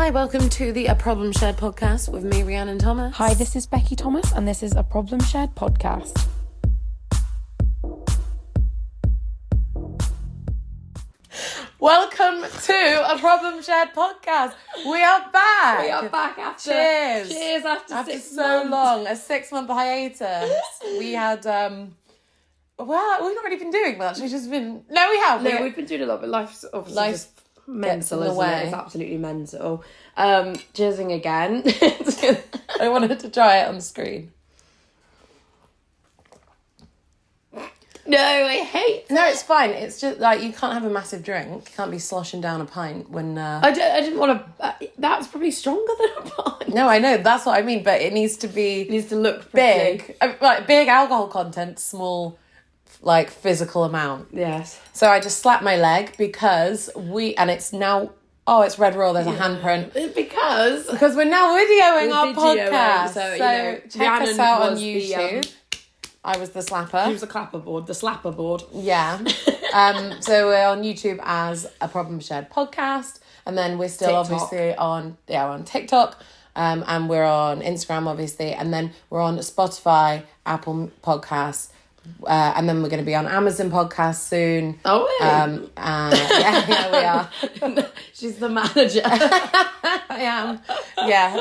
Hi, welcome to the A Problem Shared podcast with me, Rhiannon Thomas. Hi, this is Becky Thomas, and this is A Problem Shared podcast. Welcome to A Problem Shared podcast. We are back. We are back after... Cheers after 6 so months. long. A 6-month hiatus. We had... Well, we've not really been doing much. We've just been... No, we have. No, we've been doing a lot, but life's obviously Life just mental, gets in the isn't way. it? It's absolutely mental. Cheersing again. I wanted to try it on the screen. No, I hate No, it's fine. It's just like you can't have a massive drink. You can't be sloshing down a pint when... I didn't want to... that's probably stronger than a pint. No, I know. That's what I mean. But it needs to be... It needs to look pretty. big. Like, big alcohol content, small... like physical amount. Yes. So I just slapped my leg because and it's now, it's red raw, there's a handprint. Because We're now videoing We're our videoing, podcast. so, check Rhiannon us out on was YouTube. I was the slapper. She was the clapper board, the slapper board. Yeah. So we're on YouTube as A Problem Shared podcast. And then we're still TikTok. obviously on TikTok. And we're on Instagram, obviously. And then we're on Spotify, Apple Podcasts. And then we're going to be on Amazon Podcast soon. Oh, really? Yeah, we are. She's the manager. I am. Yeah.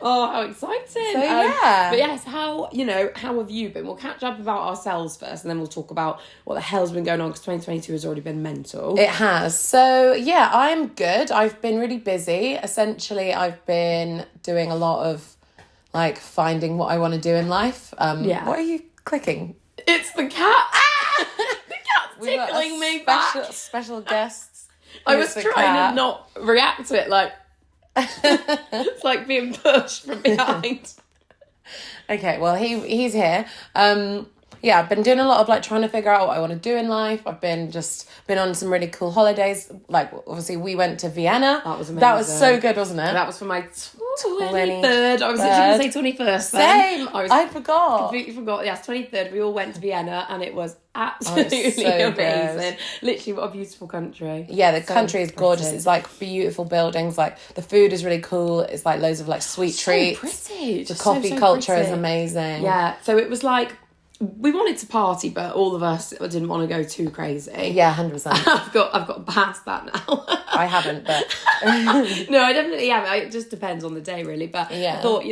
Oh, how exciting. So, yeah. But yes, how have you been? We'll catch up about ourselves first, and then we'll talk about what the hell's been going on, because 2022 has already been mental. It has. So, yeah, I'm good. I've been really busy. Essentially, I've been doing a lot of, like, finding what I want to do in life. Yeah. What are you clicking? It's the cat. The cat's We got tickling me back. Special guests. I was Here's the trying cat. to not react to it, like... It's like being pushed from behind. Okay, well, he's here. Yeah, I've been doing a lot of, like, trying to figure out what I want to do in life. I've been on some really cool holidays. Like, obviously, we went to Vienna. That was amazing. That was so good, wasn't it? That was for my 23rd. I was literally going to say 21st then. Same. I forgot. completely forgot. Yes, 23rd. We all went to Vienna, and it was absolutely so amazing. good. Literally, what a beautiful country. Yeah, the So country is gorgeous. pretty. It's like beautiful buildings. Like the food is really cool. It's like loads of like sweet treats. Pretty. The Just coffee so culture is pretty. amazing. Yeah, so it was like, we wanted to party, but all of us didn't want to go too crazy. Yeah, 100%. I've got past that now. I haven't, but No, I definitely have. It just depends on the day, really. But Yeah. I thought,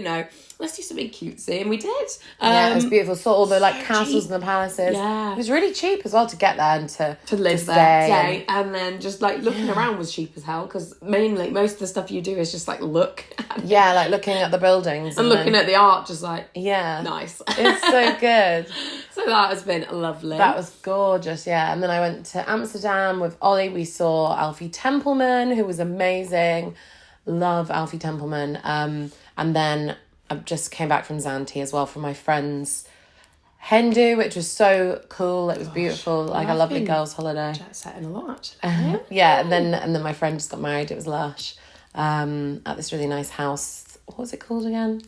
let's do something cutesy, and we did. yeah, it was beautiful. Saw all the like so castles cheap. and the palaces. Yeah. It was really cheap as well to get there and to live to there, stay. and then just like looking around was cheap as hell, because mainly most of the stuff you do is just like look at Yeah, like looking at the buildings and looking at the art, just like yeah, nice. it's so good. So that has been lovely. That was gorgeous, yeah. And then I went to Amsterdam with Ollie. We saw Alfie Templeman, who was amazing. Love Alfie Templeman. And then I just came back from Zante as well, from my friend's Hindu, which was so cool. It was beautiful, like a I've lovely been girls' holiday. jet setting a lot, actually. Yeah, and then my friend just got married. It was lush. At this really nice house. What was it called again?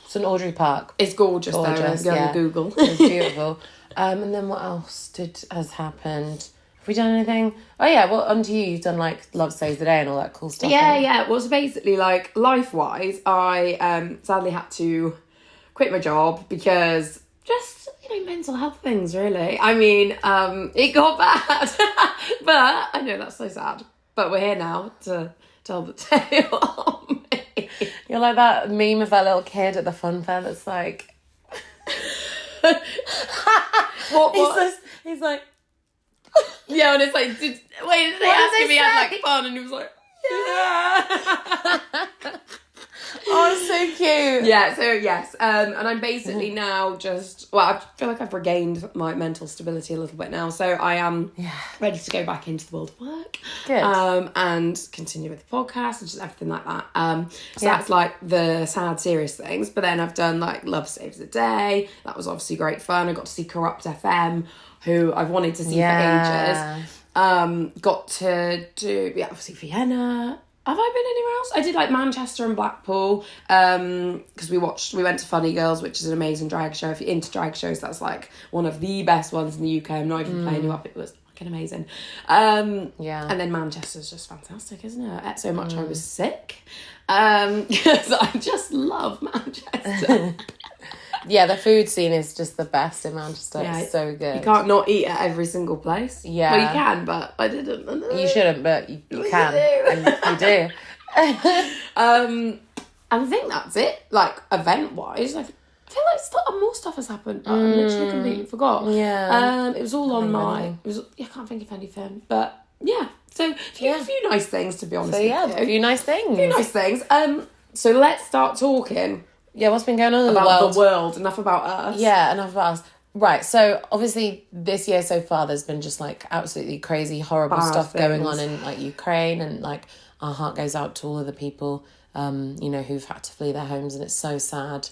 St Audrey Park. It's gorgeous, Gorgeous, though. Go yeah. on Google. It was beautiful. And then what else has happened? Have we done anything? Oh yeah, well, onto you. You've done like Love Saves the Day and all that cool stuff. haven't you? Yeah. Well, so basically, like, life-wise, I sadly had to quit my job because just, mental health things, really. I mean, it got bad. But I know that's so sad. But we're here now to tell the tale of me. You're like that meme of that little kid at the fun fair that's like... What? He's like... Yeah, and it's like, did they ask if he had, like, fun? And he was like, yeah. Oh, it's so cute. Yeah, so yes, and I'm basically now just, I feel like I've regained my mental stability a little bit now, so I am ready to go back into the world of work. Good. And continue with the podcast and just everything like that. So that's like the sad, serious things, but then I've done like Love Saves the Day. That was obviously great fun. I got to see Corrupt FM, who I've wanted to see for ages. Got to do, obviously Vienna. Have I been anywhere else? I did like Manchester and Blackpool, because we went to Funny Girls, which is an amazing drag show. If you're into drag shows, that's like one of the best ones in the UK. I'm not even playing you up. It was freaking amazing. Yeah. And then Manchester's just fantastic, isn't it? I ate so much I was sick. Because I just love Manchester. Yeah, the food scene is just the best in Manchester. Yeah, it's so good. You can't not eat at every single place. Yeah. Well, you can, but I didn't. You shouldn't, but you can. And you do. And I think that's it. Like, event-wise, I feel like more stuff has happened. I literally completely forgot. Yeah. It was all on my... I can't think of anything. But, yeah. So, a few nice things, to be honest with you. A few nice things. A few nice things. So, let's start talking... Yeah, what's been going on in about the world? Enough about us. Yeah, enough about us. Right, so obviously this year so far there's been just like absolutely crazy, horrible stuff going on in like Ukraine, and like our heart goes out to all of the people, you know, who've had to flee their homes, and it's so sad.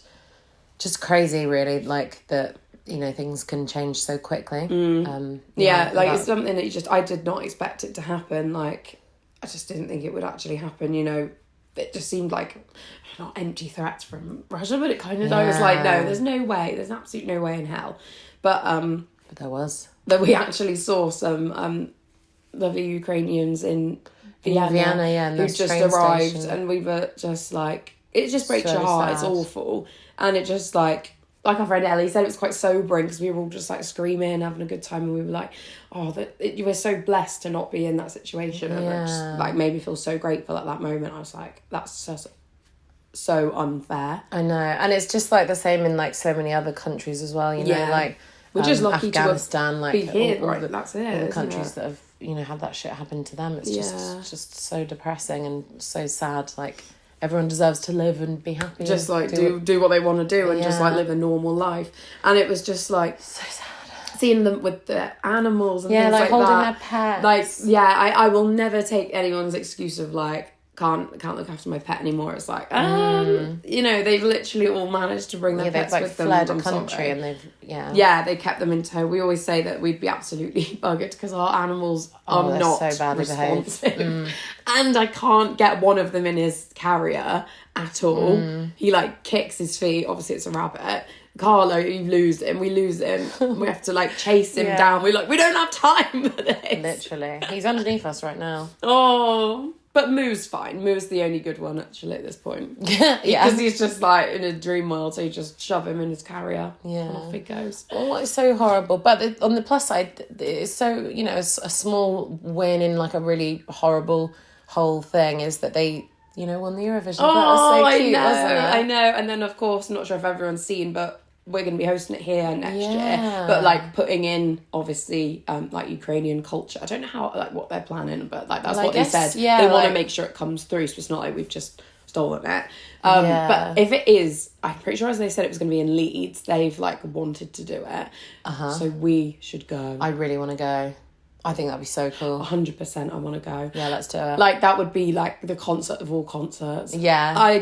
Just crazy, really, like that, you know, things can change so quickly. It's something that I did not expect it to happen. Like, I just didn't think it would actually happen, you know. It just seemed like not empty threats from Russia, but it kind of, I was like, no, there's no way, there's absolutely no way in hell. But there was. That we actually saw some lovely Ukrainians in Vienna, and who just arrived, and we were just like, it just breaks your heart. Sad. It's awful, and it just like our friend Ellie said, it was quite sobering because we were all just like screaming, having a good time, and we were like, you were so blessed to not be in that situation, and it just like made me feel so grateful at that moment. I was like, that's just so unfair. I know, and it's just like the same in like so many other countries as well. You know, like we're just lucky Afghanistan, to like be here, all right? the, that's it. All the countries that have, you know, had that shit happen to them. It's just so depressing and so sad. Like, everyone deserves to live and be happy. Just like do what they want to do and just like live a normal life. And it was just like so sad. Seeing them with the animals and things like holding that. their pets. Like, I will never take anyone's excuse of like, can't look after my pet anymore. It's like, you know, they've literally all managed to bring their pets like with them. Fled a country and they've they kept them in tow. We always say that we'd be absolutely buggered because our animals are not so badly responsive. And I can't get one of them in his carrier at all. He like kicks his feet. Obviously, it's a rabbit. Carlo, you lose him. We lose him. We have to like chase him down. We're like, we don't have time for this. Literally, he's underneath us right now. Oh. But Moo's fine. Moo's the only good one, actually, at this point. Yeah. Because he's just, like, in a dream world, so you just shove him in his carrier. Yeah. And off he goes. Oh, it's so horrible. But on the plus side, it's so, you know, a small win in, like, a really horrible whole thing is that they, you know, won the Eurovision. Oh, that was so cute, I know, wasn't it? I know. And then, of course, I'm not sure if everyone's seen, but we're going to be hosting it here next year, but like putting in obviously like Ukrainian culture. I don't know how, like, what they're planning, but like that's what they said. Yeah, they want to make sure it comes through, so it's not like we've just stolen it. But if it is, I'm pretty sure as they said it was going to be in Leeds, they've like wanted to do it. So we should go. I really want to go. I think that'd be so cool. 100% I want to go. Yeah, let's do it. Like, that would be, like, the concert of all concerts. Yeah.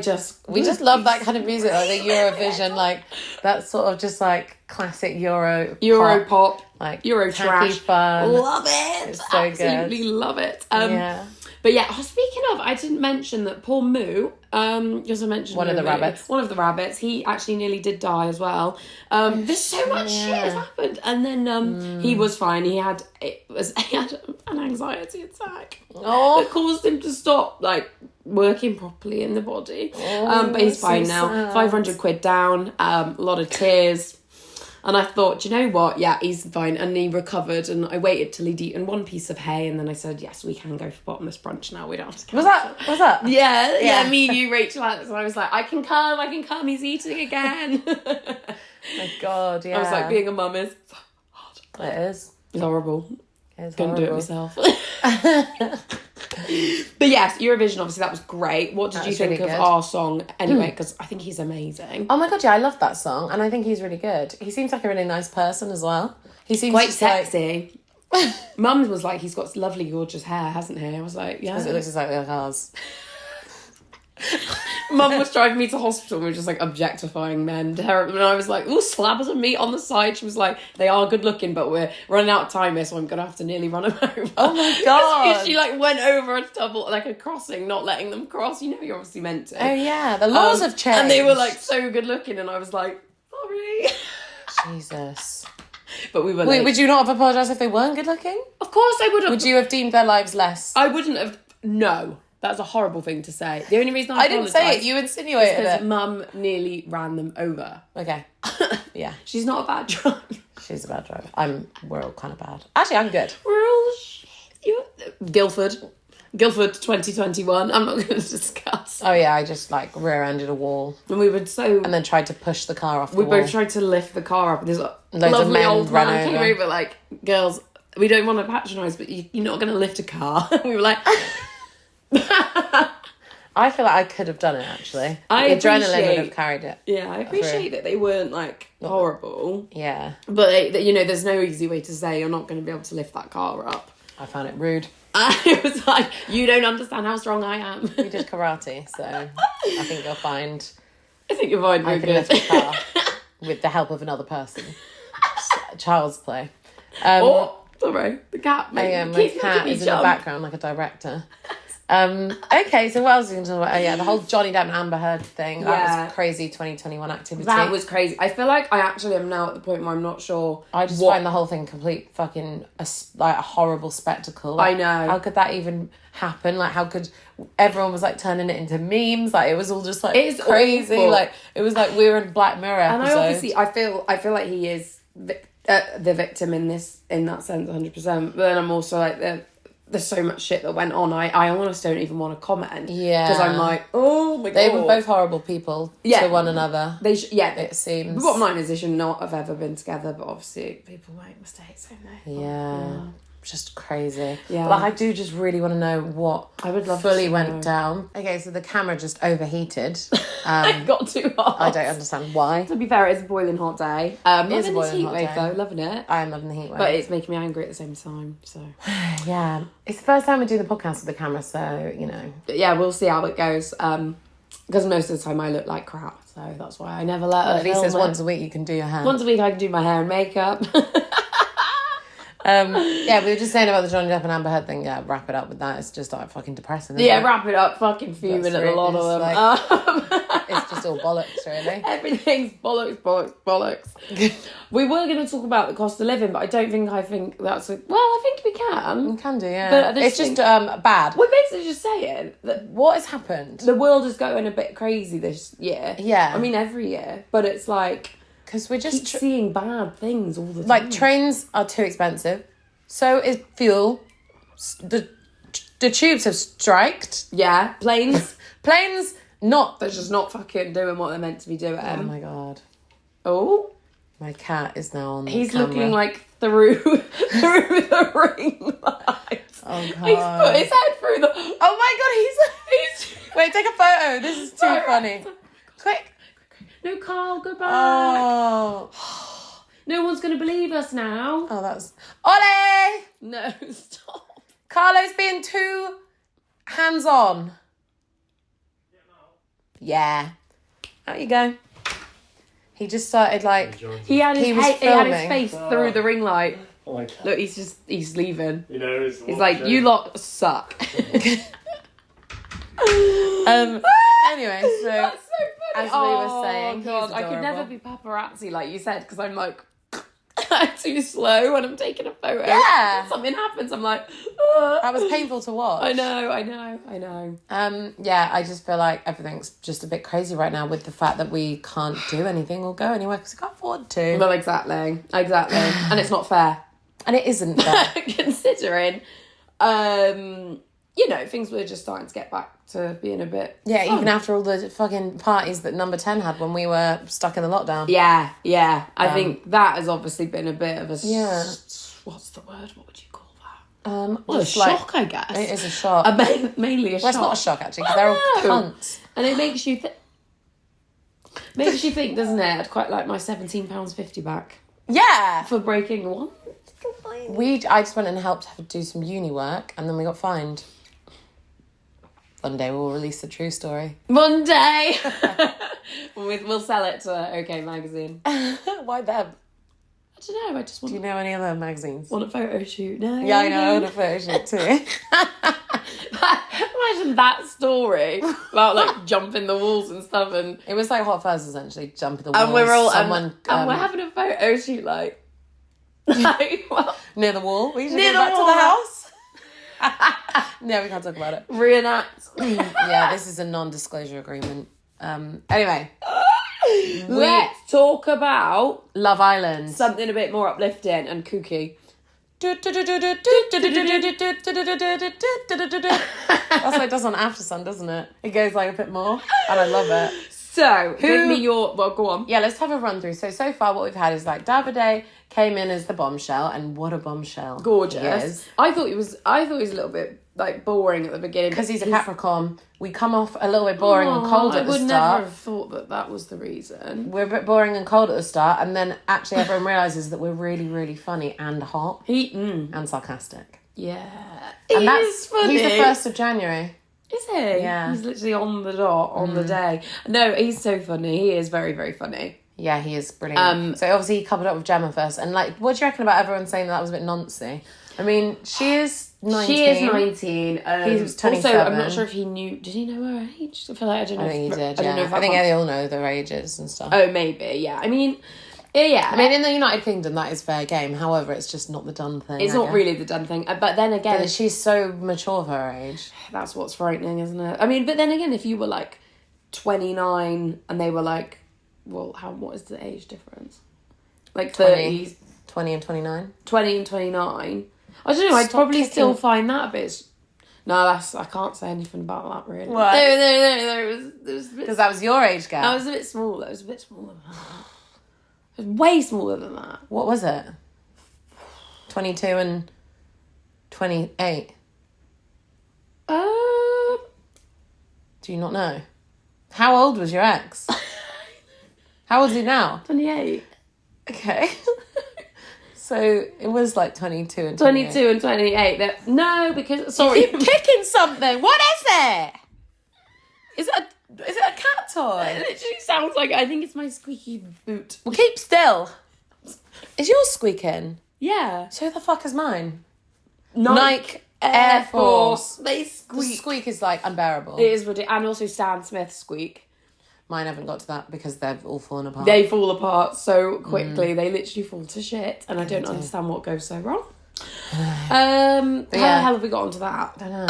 We just love that kind of music, like the Eurovision, like, that sort of just, like, classic Euro pop, like, Euro trash. Fun. Love it. It's so Absolutely good. Love it. Yeah. But yeah, speaking of, I didn't mention that poor Moo, because I mentioned one of the rabbits, he actually nearly did die as well. There's so much shit has happened, and then he was fine. He had an anxiety attack that caused him to stop like working properly in the body. But he's fine now. Sad. 500 quid down, a lot of tears. And I thought, you know what? Yeah, he's fine. And he recovered. And I waited till he'd eaten one piece of hay. And then I said, yes, we can go for bottomless brunch now. We don't have to cancel. Was that? Yeah, me, you, Rachel, Alex. And I was like, I can come. He's eating again. My God, yeah. I was like, being a mum is so hard. It is. It's horrible. It's Couldn't horrible. do it myself. But yes, Eurovision, obviously, that was great. What did you think of our song anyway? Because I think he's amazing. Oh my God, yeah, I love that song. And I think he's really good. He seems like a really nice person as well. He seems quite sexy. Mum was like, he's got lovely, gorgeous hair, hasn't he? I was like, yeah. Because it looks exactly like ours. Mum was driving me to hospital and we were just like objectifying men terribly, and I was like, ooh, slabs of meat on the side. She was like, they are good looking, but we're running out of time here, so I'm gonna have to nearly run them over. Oh my God. She like went over a double, like a crossing, not letting them cross. You know, you're obviously meant to. Oh yeah, the laws have changed. And they were like so good looking, and I was like, sorry. Jesus. But we were Wait, late. would you not have apologised if they weren't good looking? Of course I would have. Would you have deemed their lives less? I wouldn't have. No. That's a horrible thing to say. The only reason I didn't say it, you insinuated because it. Mum nearly ran them over. Okay. Yeah. She's not a bad driver. She's a bad driver. We're all kind of bad. Actually, I'm good. We're all Guildford 2021. I'm not going to discuss. Oh yeah, I just like rear-ended a wall And we were so... and then tried to push the car off the We wall. both tried to lift the car up and there's a Loads of lovely men old ran man came over. over like, girls, we don't want to patronise, but you're not going to lift a car. We were like... I feel like I could have done it actually. I The adrenaline would appreciate- have carried it. Yeah, I appreciate that they weren't like horrible. Yeah. But, there's no easy way to say you're not going to be able to lift that car up. I found it rude. It was like, you don't understand how strong I am. We did karate, so I think you'll find I think you're fine. I You're can good. lift a car with the help of another person. Child's play. Oh, sorry, the cat. Oh, yeah, my keeps cat making me is in the jump. background like a director. Okay, so what else are we going to talk about? Oh, yeah, the whole Johnny Depp and Amber Heard thing. That Yeah. was crazy 2021 activity. That was crazy. I feel like I actually am now at the point where I'm not sure. I just find the whole thing complete fucking a horrible spectacle. I know. How could that even happen? Like, how could everyone was like turning it into memes? Like, it was all just like It's crazy. awful. Like, it was like we were in Black Mirror episode. And I feel like he is the victim in that sense 100%. But then I'm also like there's so much shit that went on. I almost don't even want to comment. Yeah. Because I'm like, oh my god. They were both horrible people to one another. Yeah. It seems. The bottom line is they should not have ever been together, but obviously people make mistakes, don't they? Yeah. Just crazy. Yeah. Like, I do just really want to know what I would love fully to went know. down. Okay, so the camera just overheated. It got too hot. I don't understand why. To be fair, it's a boiling hot day. is Loving a this boiling heat hot wave day. though, loving it. I am loving the heat wave. But it's making me angry at the same time, so... Yeah. It's the first time we're doing the podcast with the camera, so, you know. But yeah, we'll see how it goes. Because most of the time I look like crap, so that's why I never let her At least film it's it. once a week you can do your hair. Once a week I can do my hair and makeup. Yeah, we were just saying about the Johnny Depp and Amber Heard thing. Yeah, wrap it up with that. It's just like fucking depressing. Isn't Yeah, it? wrap it up. Fucking fuming That's at a right, lot it's of them. It's just all bollocks, really. Everything's bollocks. We were going to talk about the cost of living, but I think that's... I think we can. You can do, yeah. But It's just bad. We're basically just saying that What has happened? the world is going a bit crazy this year. Yeah. I mean, every year. But it's like... Because we're keep just... seeing bad things all the time. like, trains are too expensive. So is fuel. The tubes have striked. Yeah, planes. Planes, not... They're just not fucking doing what they're meant to be doing. Oh, my God. Oh, My cat is now on the he's camera. looking like through the ring light. Oh, He's God. put his head through the... Oh, my God, he's... Wait, take a photo. This is too Sorry. funny. Quick. No, Carl, go back. Oh. No one's going to believe us now. Oh, that's... Ole! No, stop. Carlo's being too hands-on. Yeah. Out you go. He just started, like... He had his, He was he had his filming. face through the ring light. Oh my God. Look, he's leaving. You know, He's like, you lot suck. Anyway, so... That's so funny. As we were saying, he's God, I could never adorable. be paparazzi like you said, because I'm like too slow when I'm taking a photo. Yeah. When something happens, I'm like, That was painful to watch. I know. Yeah, I just feel like everything's just a bit crazy right now with the fact that we can't do anything or go anywhere because we can't afford to. Well, exactly, and it's not fair. And it isn't fair. Considering, things were just starting to get back to being a bit... Yeah, fun. even after all the fucking parties that Number 10 had when we were stuck in the lockdown. Yeah. I think that has obviously been a bit of a... Yeah. What's the word? What would you call that? Well, A shock, I guess. It is a shock. Mainly a shock. Well, it's not a shock, actually, because they're all know. cunts. And it makes you think, doesn't it? I'd quite like my £17.50 back Yeah! for breaking one. I just went and helped her do some uni work, and then we got fined. One day we'll release the true story. One day. We'll sell it to OK Magazine. Why them? I don't know, I just Do you want, know any other magazines? want a photo shoot. No. Yeah, I know. I want a photo shoot too. Imagine that story about like jumping the walls and stuff, and It was like Hot Fuzz, essentially, jumping the walls. we're all Someone, and we're having a photo shoot like Like, well, Near the wall. We should Near go the back to wall. the house. No, we can't talk about it. reenact. Yeah, this is a non-disclosure agreement. Anyway, Let's talk about Love Island. something a bit more uplifting and kooky. That's what it does on After Sun, doesn't it? It goes like a bit more, and I love it. So, give me your... Well, go on. Yeah, let's have a run through. So far what we've had is like Davide came in as the bombshell, and what a bombshell. Gorgeous. He is. I thought he was a little bit like boring at the beginning. Because he's a Capricorn. We come off a little bit boring and cold at the I would start. never have thought that was the reason. We're a bit boring and cold at the start, and then actually everyone realises that we're really, really funny and hot and sarcastic. Yeah. And He's funny. He's the 1st of January. Is he? Yeah. He's literally on the dot, on the day. No, he's so funny. He is very, very funny. Yeah, he is brilliant. So obviously he coupled up with Gemma first. And like, what do you reckon about everyone saying that was a bit noncy? I mean, she is 19. She is 19. He was 27. Also, I'm not sure if he knew... Did he know her age? I feel like I don't know. I think he did, I don't know yeah. if I think they all know their ages and stuff. Oh, maybe, yeah. I mean, yeah. I mean, in the United Kingdom, that is fair game. However, it's just not the done thing. It's not really the done thing. But then again... But she's so mature for her age. That's what's frightening, isn't it? I mean, but then again, if you were like 29 and they were like... Well, what is the age difference? Like 30s. 20 and 29. 20 and 29. I don't know, I'd probably still find that a bit... No, I can't say anything about that, really. What? No, it was a bit... Because that was your age gap. That was a bit small. That was a bit smaller than that. It was way smaller than that. What was it? 22 and 28. Do you not know? How old was your ex? How old is he now? 28. Okay. So it was like 22 and 28. 22 and 28. No, because... Sorry. You keep kicking something. What is it? Is it a cat toy? It literally sounds like... I think it's my squeaky boot. Well, keep still. Is yours squeaking? Yeah. So the fuck is mine? Nike Air Force. They The squeak. squeak is like unbearable. It is ridiculous. And also Stan Smith squeak. Mine haven't got to that because they've all fallen apart. They fall apart so quickly. They literally fall to shit. And I don't understand what goes so wrong. How the hell have we got onto that? I don't know.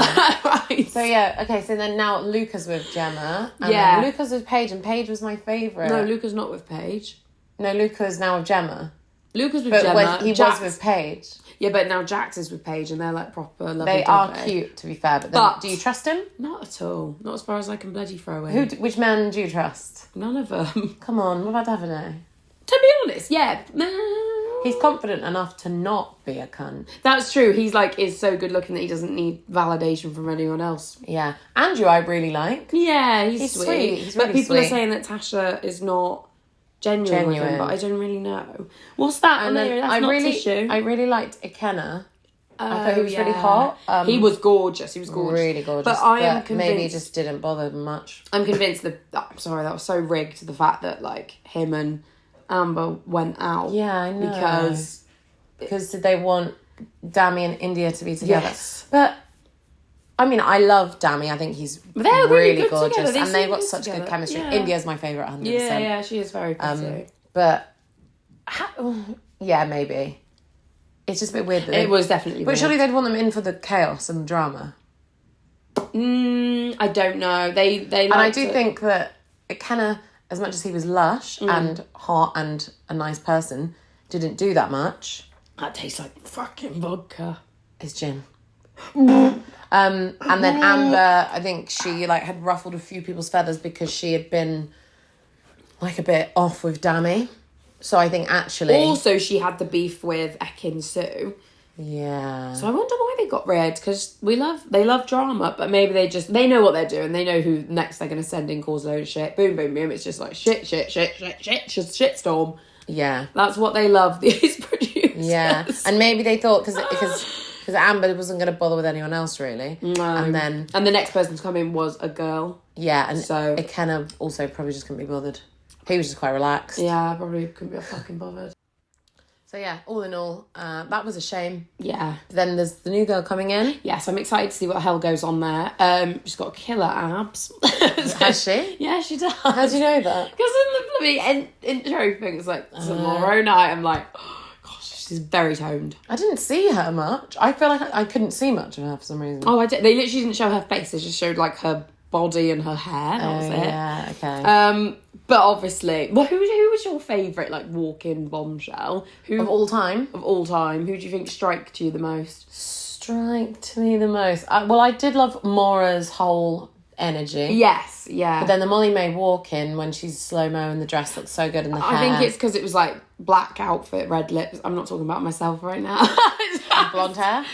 Right. So yeah, okay, so then now Luca's with Gemma. And Yeah. then Luca's with Paige, and Paige was my favourite. No, Luca's not with Paige. No, Luca's now with Gemma. Luca's with But Gemma. when he Jax- was with Paige. Yeah, but now Jax is with Paige and they're like proper lovely. They are cute, to be fair, but, then, But- do you trust him? Not at all. Not as far as I can bloody throw in. Which man do you trust? None of them. Come on, what about Davide? To be honest, yeah. No. He's confident enough to not be a cunt. That's true. He's like, is so good looking that he doesn't need validation from anyone else. Yeah. Andrew I really like. Yeah, he's He's sweet. sweet. He's but really people are sweet. saying that Tasha is not genuine with him, Genuine. but I don't really know. What's that? And then That's I not really, tissue. I really liked Ikenna. I thought he was really yeah. hot. He was gorgeous. He was gorgeous. Really gorgeous. But I am maybe convinced... he just didn't bother much. I'm convinced that... I'm sorry, that was so rigged, the fact that, like, him and Amber went out. Yeah, I know. Because did they want Dami and India to be together? Yes. But I mean, I love Dami. I think he's They're really good gorgeous, together. They and they've seem got good such together. good chemistry. Yeah. India's my favourite, 100%. yeah, she is very pretty. But yeah, maybe it's just a bit weird. That It was definitely But weird. surely they'd want them in for the chaos and drama. I don't know. They And I do think that Ikenna, as much as he was lush and hot and a nice person, didn't do that much. that tastes like fucking vodka. It's gin. And then Amber, I think she like had ruffled a few people's feathers because she had been like a bit off with Dami. So I think actually... Also, she had the beef with Ekin Sue. Yeah. So I wonder why they got rid, because they love drama, but maybe they know what they're doing. They know who next they're going to send in, cause a load of shit. Boom, boom, boom. It's just like shit, just shitstorm. Yeah. That's what they love, these producers. Yeah. And maybe they thought, because Amber wasn't going to bother with anyone else, really. No. And the next person to come in was a girl. Yeah, and So- Ikenna also probably just couldn't be bothered. He was just quite relaxed. Yeah, I probably couldn't be fucking bothered. So yeah, all in all, that was a shame. Yeah. Then there's the new girl coming in. Yes, I'm excited to see what the hell goes on there. She's got killer abs. Has she? Yeah, she does. How do you know that? Because in the bloody intro thing, it's like, tomorrow night, I'm like, oh, gosh, she's She's very toned. I didn't see her much. I feel like I couldn't see much of her for some reason. Oh, I did. They literally didn't show her face. They just showed like her body and her hair. That was it. Yeah, okay. But obviously, well, who was your favourite like walk-in bombshell? Who Of all time? Of all time, who do you think striked you the most? Striked me the most. Well, I did love Maura's whole energy. Yes, yeah. But then the Molly May walk-in when she's slow-mo and the dress looks so good and the hair. I think it's because it was like black outfit, red lips. I'm not talking about myself right now. And blonde hair.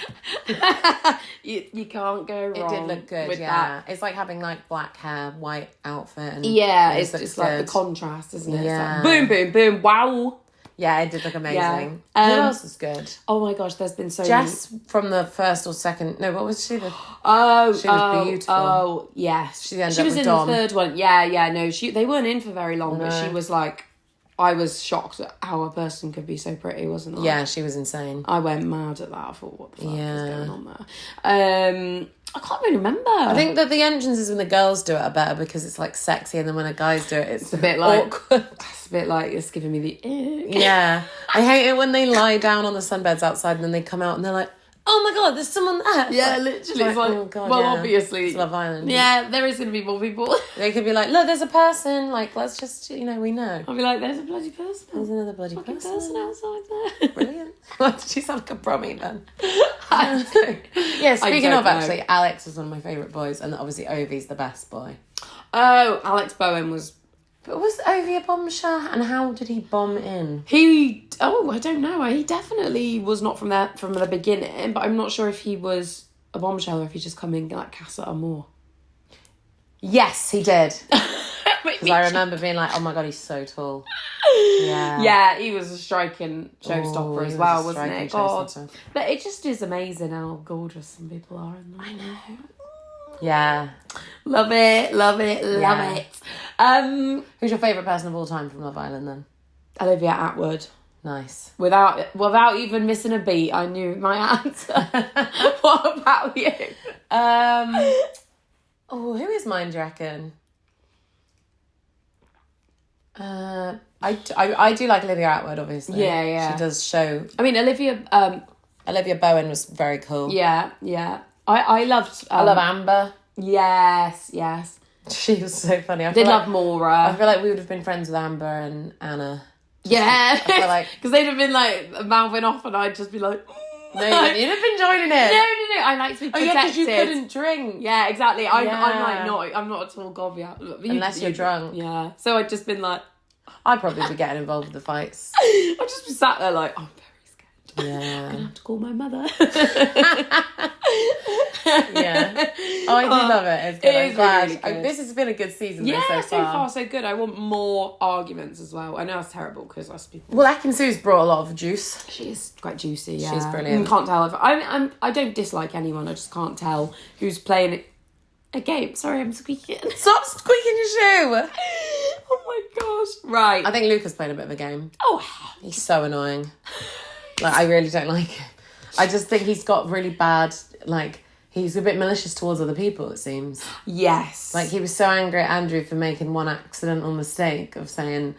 you can't go wrong. It did look good, with yeah. that. It's like having like black hair, white outfit. And Yeah, it it's looks just like good. the contrast, isn't it? Yeah. It's like, boom, boom, boom, wow. Yeah, it did look amazing. Yeah. Who else was good? Oh my gosh, there's been so Jess from the first or second. No, what was she? She was beautiful. Oh, yes. She ended she up was with in Dom. the third one. Yeah, no. They weren't in for very long, but No. she was like, I was shocked at how a person could be so pretty, wasn't I? Yeah, she was insane. I went mad at that. I thought, what the fuck is Yeah. going on there? I can't really remember. I think that the entrances when the girls do it are better because it's like sexy, and then when the guys do it, it's a bit like awkward. It's a bit like it's giving me the ick. Yeah, I hate it when they lie down on the sunbeds outside and then they come out and they're like, "Oh my god, there's someone there!" Yeah, Like, literally. It's like, oh god, well, yeah. obviously, It's Love Island. Yeah, there is going to be more people. They could be like, "Look, there's a person. Like, let's just, we know." I'll be like, there's a bloody person. There's another bloody Fucking person. person outside there. Brilliant. Why did she sound like a promi then? Yeah, speaking don't of, know. actually, Alex was one of my favourite boys, and obviously Ovi's the best boy. Oh, Alex Bowen was... But was Ovi a bombshell, and how did he bomb in? I don't know. He definitely was not from the beginning, but I'm not sure if he was a bombshell or if he just come in like Casa Amor. Yes, he did. Because I remember being like, oh my god, he's so tall. Yeah. Yeah, he was a striking showstopper as well, wasn't it? God. Showstopper. But it just is amazing how gorgeous some people are. I know. Yeah. Love it, love it, love Yeah. it. Who's your favourite person of all time from Love Island then? Olivia Attwood. Nice. Without even missing a beat, I knew my answer. What about you? Who is mine, do you reckon? I do like Olivia Attwood, obviously. Yeah. She does show. I mean, Olivia Bowen was very cool. Yeah. I loved... I love Amber. Yes. She was so funny. I Did feel love like, Maura. I feel like we would have been friends with Amber and Anna. Yeah. feel like- Because they'd have been like mouthing off and I'd just be like... No, you'd have been joining it. No. I like to be Oh, protected. yeah, because you couldn't drink. Yeah, exactly. I'm Yeah. like I'm not at all gobby out. Unless you're drunk. Yeah. So I'd just been like... I'd probably be getting involved with the fights. I'd just be sat there like, I'm very scared. Yeah. I'm gonna have to call my mother. Yeah. Oh, I do love it. It's good. It I'm is glad. really good. This has been a good season Yeah, though, so far so good. I want more arguments as well. I know it's terrible because us people... Well, Ekin Sue's brought a lot of juice. She is quite juicy, yeah. She's brilliant. You can't tell if... I don't dislike anyone. I just can't tell who's playing it. A game. Sorry, I'm squeaking. Stop squeaking your shoe. Oh my gosh. Right. I think Luca's playing a bit of a game. Oh, hell. He's so annoying. Like, I really don't like him. I just think he's got really bad, like, he's a bit malicious towards other people, it seems. Yes. Like, he was so angry at Andrew for making one accidental mistake of saying...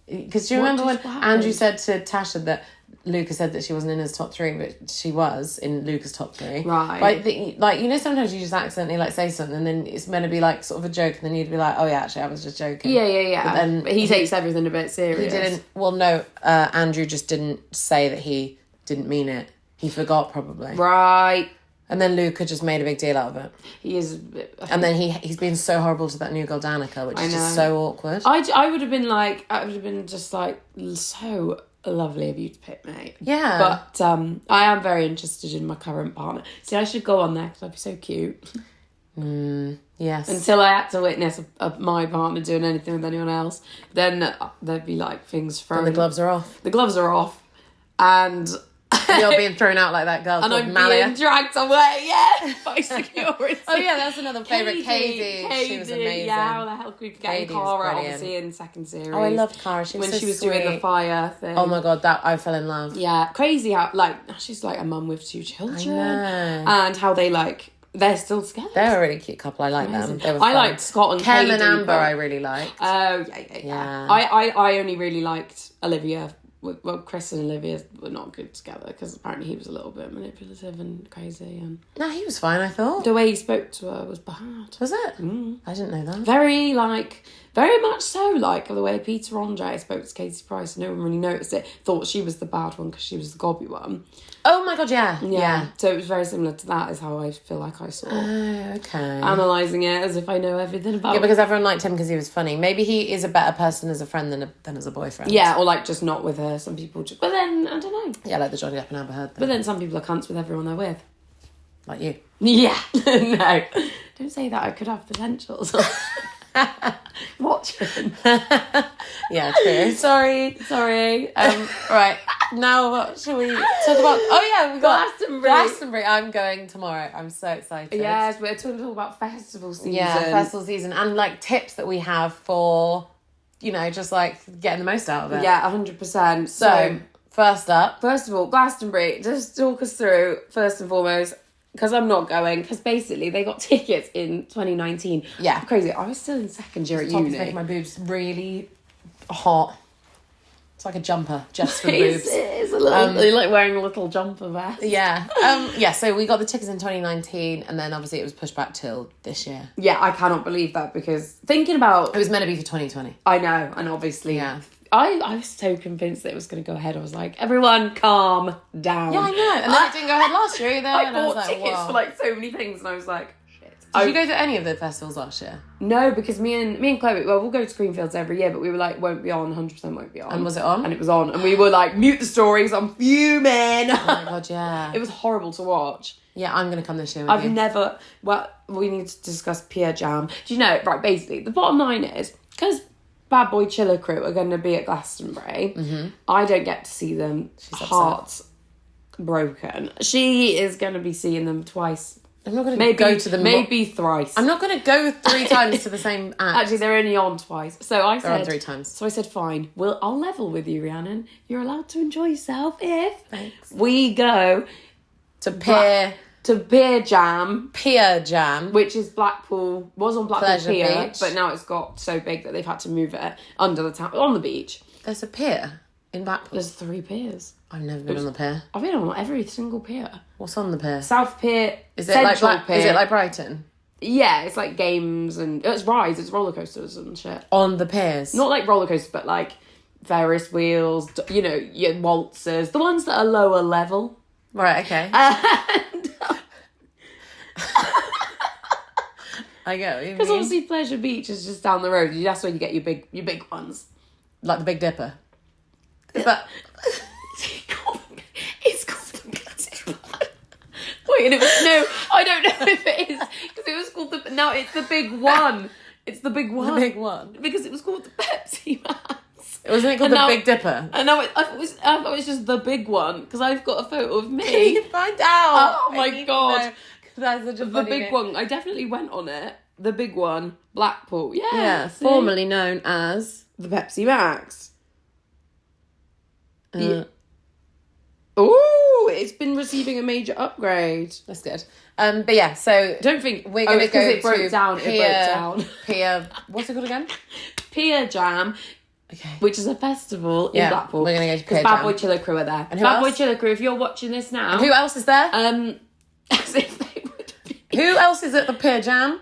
Because do you remember when Andrew said to Tasha that Luca said that she wasn't in his top three, but she was in Luca's top three. Right. Like, sometimes you just accidentally, like, say something and then it's meant to be, like, sort of a joke and then you'd be like, oh, yeah, actually, I was just joking. Yeah. But he takes everything a bit serious. He didn't... Well, no, Andrew just didn't say that he didn't mean it. He forgot, probably. Right. And then Luca just made a big deal out of it. He is a bit... And then he's been so horrible to that new girl, Danica, which is just so awkward. I would have been just like, so lovely of you to pick me. Yeah. But I am very interested in my current partner. See, I should go on there because I'd be so cute. Yes. Until I had to witness my partner doing anything with anyone else, then there'd be like things from... And the gloves are off. The gloves are off. And... You're being thrown out like that girl and called I'm Malia. being dragged away, by security. Oh yeah, that's another favourite, Katie. She was amazing. Yeah, how the hell could we forget Katie was Cara, brilliant. obviously, in second series. Oh, I loved Cara. She was when so she was sweet. doing the fire thing. Oh my god, that I fell in love. Yeah, crazy how, like, she's like a mum with two children. I know. And how they, like, they're still together. They're a really cute couple. I like them. They were I fun. liked Scott and Kem Katie, and Amber but... I really liked. Oh, yeah. I only really liked Olivia well, Chris and Olivia were not good together because apparently he was a little bit manipulative and crazy, and No, he was fine, I thought. the way he spoke to her was bad. Was it? I didn't know that. Very much so like the way Peter Andre spoke to Katie Price. No one really noticed it. Thought she was the bad one because she was the gobby one. Oh my God, yeah. So it was very similar to that. Is how I feel like I saw. Oh, okay. Analysing it as if I know everything about. Yeah, because everyone liked him because he was funny. Maybe he is a better person as a friend than as a boyfriend. Yeah, or like just not with her. Some people just. But then I don't know. Yeah, like the Johnny Depp and Amber Heard thing. But then some people are cunts with everyone they're with. Like you. Yeah. No. Don't say that. I could have potentials. Watch him. Yeah, true. Sorry. Right. Now what shall we talk about? Oh yeah, we got Glastonbury. I'm going tomorrow. I'm so excited. Yes, we're talking all about festival season. Yeah, festival season and like tips that we have for, just like getting the most out of it. Yeah, 100%. So first up. First of all, Glastonbury. Just talk us through, first and foremost, because I'm not going, because basically they got tickets in 2019. Yeah. Crazy. I was still in second year at uni. Making my boobs really hot. It's like a jumper, just for the boobs. It's a little, you're like wearing a little jumper vest. Yeah. Yeah, so we got the tickets in 2019 and then obviously it was pushed back till this year. Yeah, I cannot believe that because thinking about... It was meant to be for 2020. I know, and obviously... Yeah. I was so convinced that it was going to go ahead. I was like, everyone calm down. Yeah, I know. And then it didn't go ahead last year either. I bought tickets for like so many things and I was like, shit. Did you go to any of the festivals last year? No, because me and Chloe, well, we'll go to Greenfields every year, but we were like, won't be on, 100% won't be on. And was it on? And it was on. And we were like, mute the stories, I'm fuming. Oh my God, yeah. It was horrible to watch. Yeah, I'm going to come this year with you. We need to discuss Peer Jam. Do you know, right, basically, the bottom line is, because Bad Boy Chiller Crew are going to be at Glastonbury, I don't get to see them. She's heart broken. She is going to be seeing them twice. I'm not going to go to them. Maybe thrice. I'm not going to go 3 times to the same act. Actually, they're only on twice. So I said... They're on 3 times. So I said, fine. I'll level with you, Rhiannon. You're allowed to enjoy yourself if... Thanks. We go... To Peer Jam. Which is Blackpool... Was on Blackpool Pleasure Pier. Beach. But now it's got so big that they've had to move it under the town... On the beach. There's a pier in Blackpool. There's 3 piers. I've never been on the pier. I've been on every single pier. What's on the pier? South Pier, Is it Central like Pier. Is it like Brighton? Yeah, it's like games and... It's rides, it's roller coasters and shit. On the piers? Not like roller coasters, but like Ferris wheels, your waltzers. The ones that are lower level. Right, okay. And... I get what you mean. Because obviously Pleasure Beach is just down the road. That's where you get your big ones. Like the Big Dipper. Is that... It's called the Big Dipper. Wait, and it was... No, I don't know if it is. Because it was called the... Now it's the big one. It's the big one. The big one. Because it was called the Pepsi Max. Wasn't it called the Big Dipper? And now I thought it was just the big one. Because I've got a photo of me. You find out. Oh my God. That's such a The funny big name. one. I definitely went on it. The big one. Blackpool. Yeah. Yeah, see? formerly known as... The Pepsi Max. Oh, it's been receiving a major upgrade. That's good. But yeah, so... Don't think we're going to go it broke to down. Peer, It broke down. Peer... What's it called again? Peer Jam. Okay. Which is a festival in Blackpool. We're going to go to Peer Bad Jam. Boy Chiller Crew are there. And who Bad else? Boy Chiller Crew, if you're watching this now... And who else is there? As if they would be. Who else is at the Peer Jam?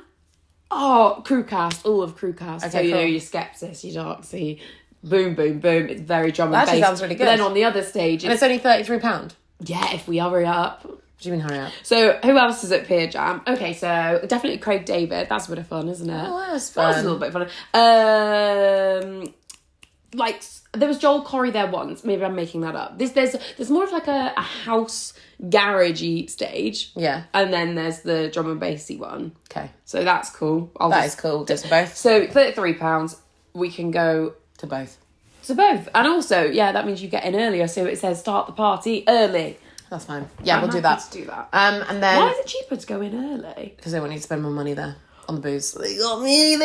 Oh, Crewcast. All of Crewcast. Okay, So, you cool. know, your Skepsis, your Darksea. Boom, boom, boom. It's very drum and That bass. actually sounds really good. But then on the other stage... And it's only £33. Yeah, if we hurry up. What do you mean hurry up? So, who else is at Peer Jam? Okay, so definitely Craig David. That's a bit of fun, isn't it? Oh, that's fun. That's a little bit fun. Like, there was Joel Corey there once. Maybe I'm making that up. There's more of like a house garagey stage. Yeah. And then there's the drum and bassy one. Okay. So that's cool. That is cool. Just to both? So, £33, we can go... To both. To both. And also, yeah, that means you get in earlier. So it says start the party early. That's fine. Yeah, we'll do happy that. to do that. And then... Why is it cheaper to go in early? Because they want you to spend more money there on the booze. They got me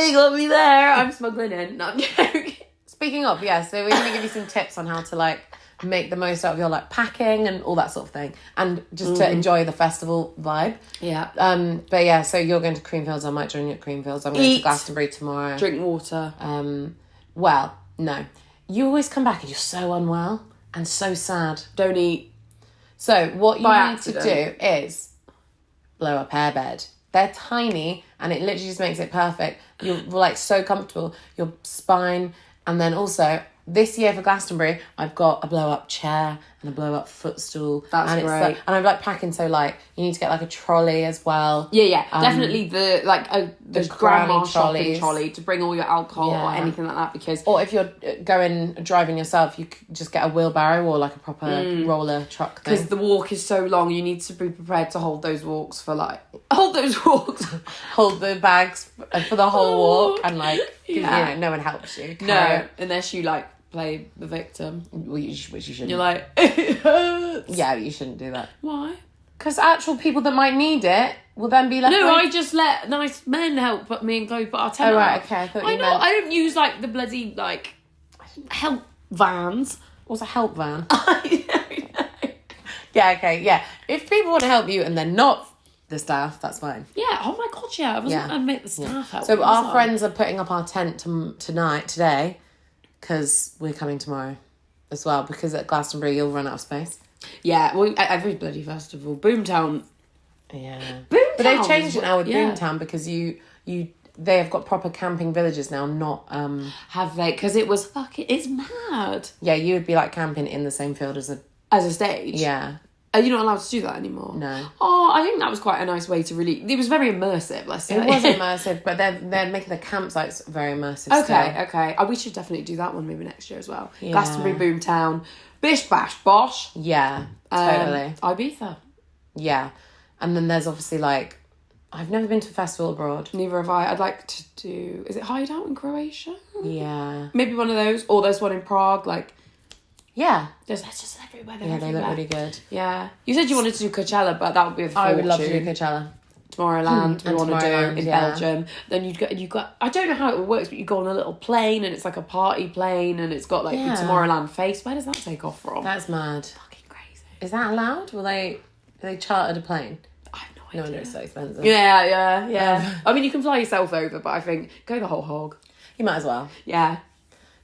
there. I'm smuggling in. No, I'm joking. Speaking of, yeah, so we're going to give you some tips on how to, like, make the most out of your, like, packing and all that sort of thing. And just to enjoy the festival vibe. Yeah. But yeah, so you're going to Creamfields. I might join you at Creamfields. I'm going to Glastonbury tomorrow. Drink water. Well, no. You always come back and you're so unwell. and so sad. Don't eat. So what you By need to accident. do is blow up airbed. They're tiny and it literally just makes it perfect. You're like so comfortable. Your spine, and then also this year for Glastonbury, I've got a blow up chair and a blow up footstool. That's and great. It's and I'm like packing so light. You need to get like a trolley as well. Yeah, definitely the grandma granny shopping trolleys. trolley to bring all your alcohol or Yeah. anything like that, because Or if you're driving yourself, you could just get a wheelbarrow or like a proper roller truck thing. because the walk is so long, you need to be prepared to hold those walks. Hold the bags for the whole walk, and like Yeah. no one helps you. No, unless you like play the victim. Which you shouldn't. You're like, it hurts. Yeah, you shouldn't do that. Why? Because actual people that might need it will then be left. No, like, I just let nice men help put me in clothes, but I'll tell you. Oh, right, okay, I thought you meant- I don't use like the bloody like help vans. What's a help van? Yeah, okay, yeah. If people want to help you and they're not the staff, that's fine. Yeah. Oh my god. Yeah. I wasn't going to make the staff help. So me, our was I? friends are putting up our tent today, because we're coming tomorrow as well. Because at Glastonbury you'll run out of space. Yeah. Well, every bloody festival, Boomtown. Yeah. Boomtown. But they've changed it now with Yeah. Boomtown, because they have got proper camping villages now, not Have they? Because it was fucking. It's mad. yeah, you would be like camping in the same field as As a stage. yeah. Are you not allowed to do that anymore? No. Oh, I think that was quite a nice way to really. It was very immersive. Let's say It was immersive, but they're making the campsites very immersive. Okay, okay. Oh, we should definitely do that one maybe next year as well. Yeah. Glastonbury, Boomtown, Bish Bash Bosh. Yeah, totally. Ibiza. Yeah. And then there's obviously like, I've never been to a festival abroad. Neither have I. I'd like to do. Is it Hideout in Croatia? Yeah. Maybe one of those. Or there's one in Prague. Like, yeah. there's just everywhere. Yeah, they look really good. Yeah. You said you wanted to do Coachella, but that would be a fortune. I would love to do Coachella. Tomorrowland, we And want to do Tomorrowland, in yeah. Belgium. Then you got. I don't know how it works, but you go on a little plane, and it's like a party plane, and it's got like Yeah. the Tomorrowland face. Where does that take off from? That's mad. Fucking crazy. Is that allowed? They chartered a plane? I have no No idea. wonder it's so expensive. Yeah. I mean, you can fly yourself over, but I think go the whole hog. You might as well. Yeah.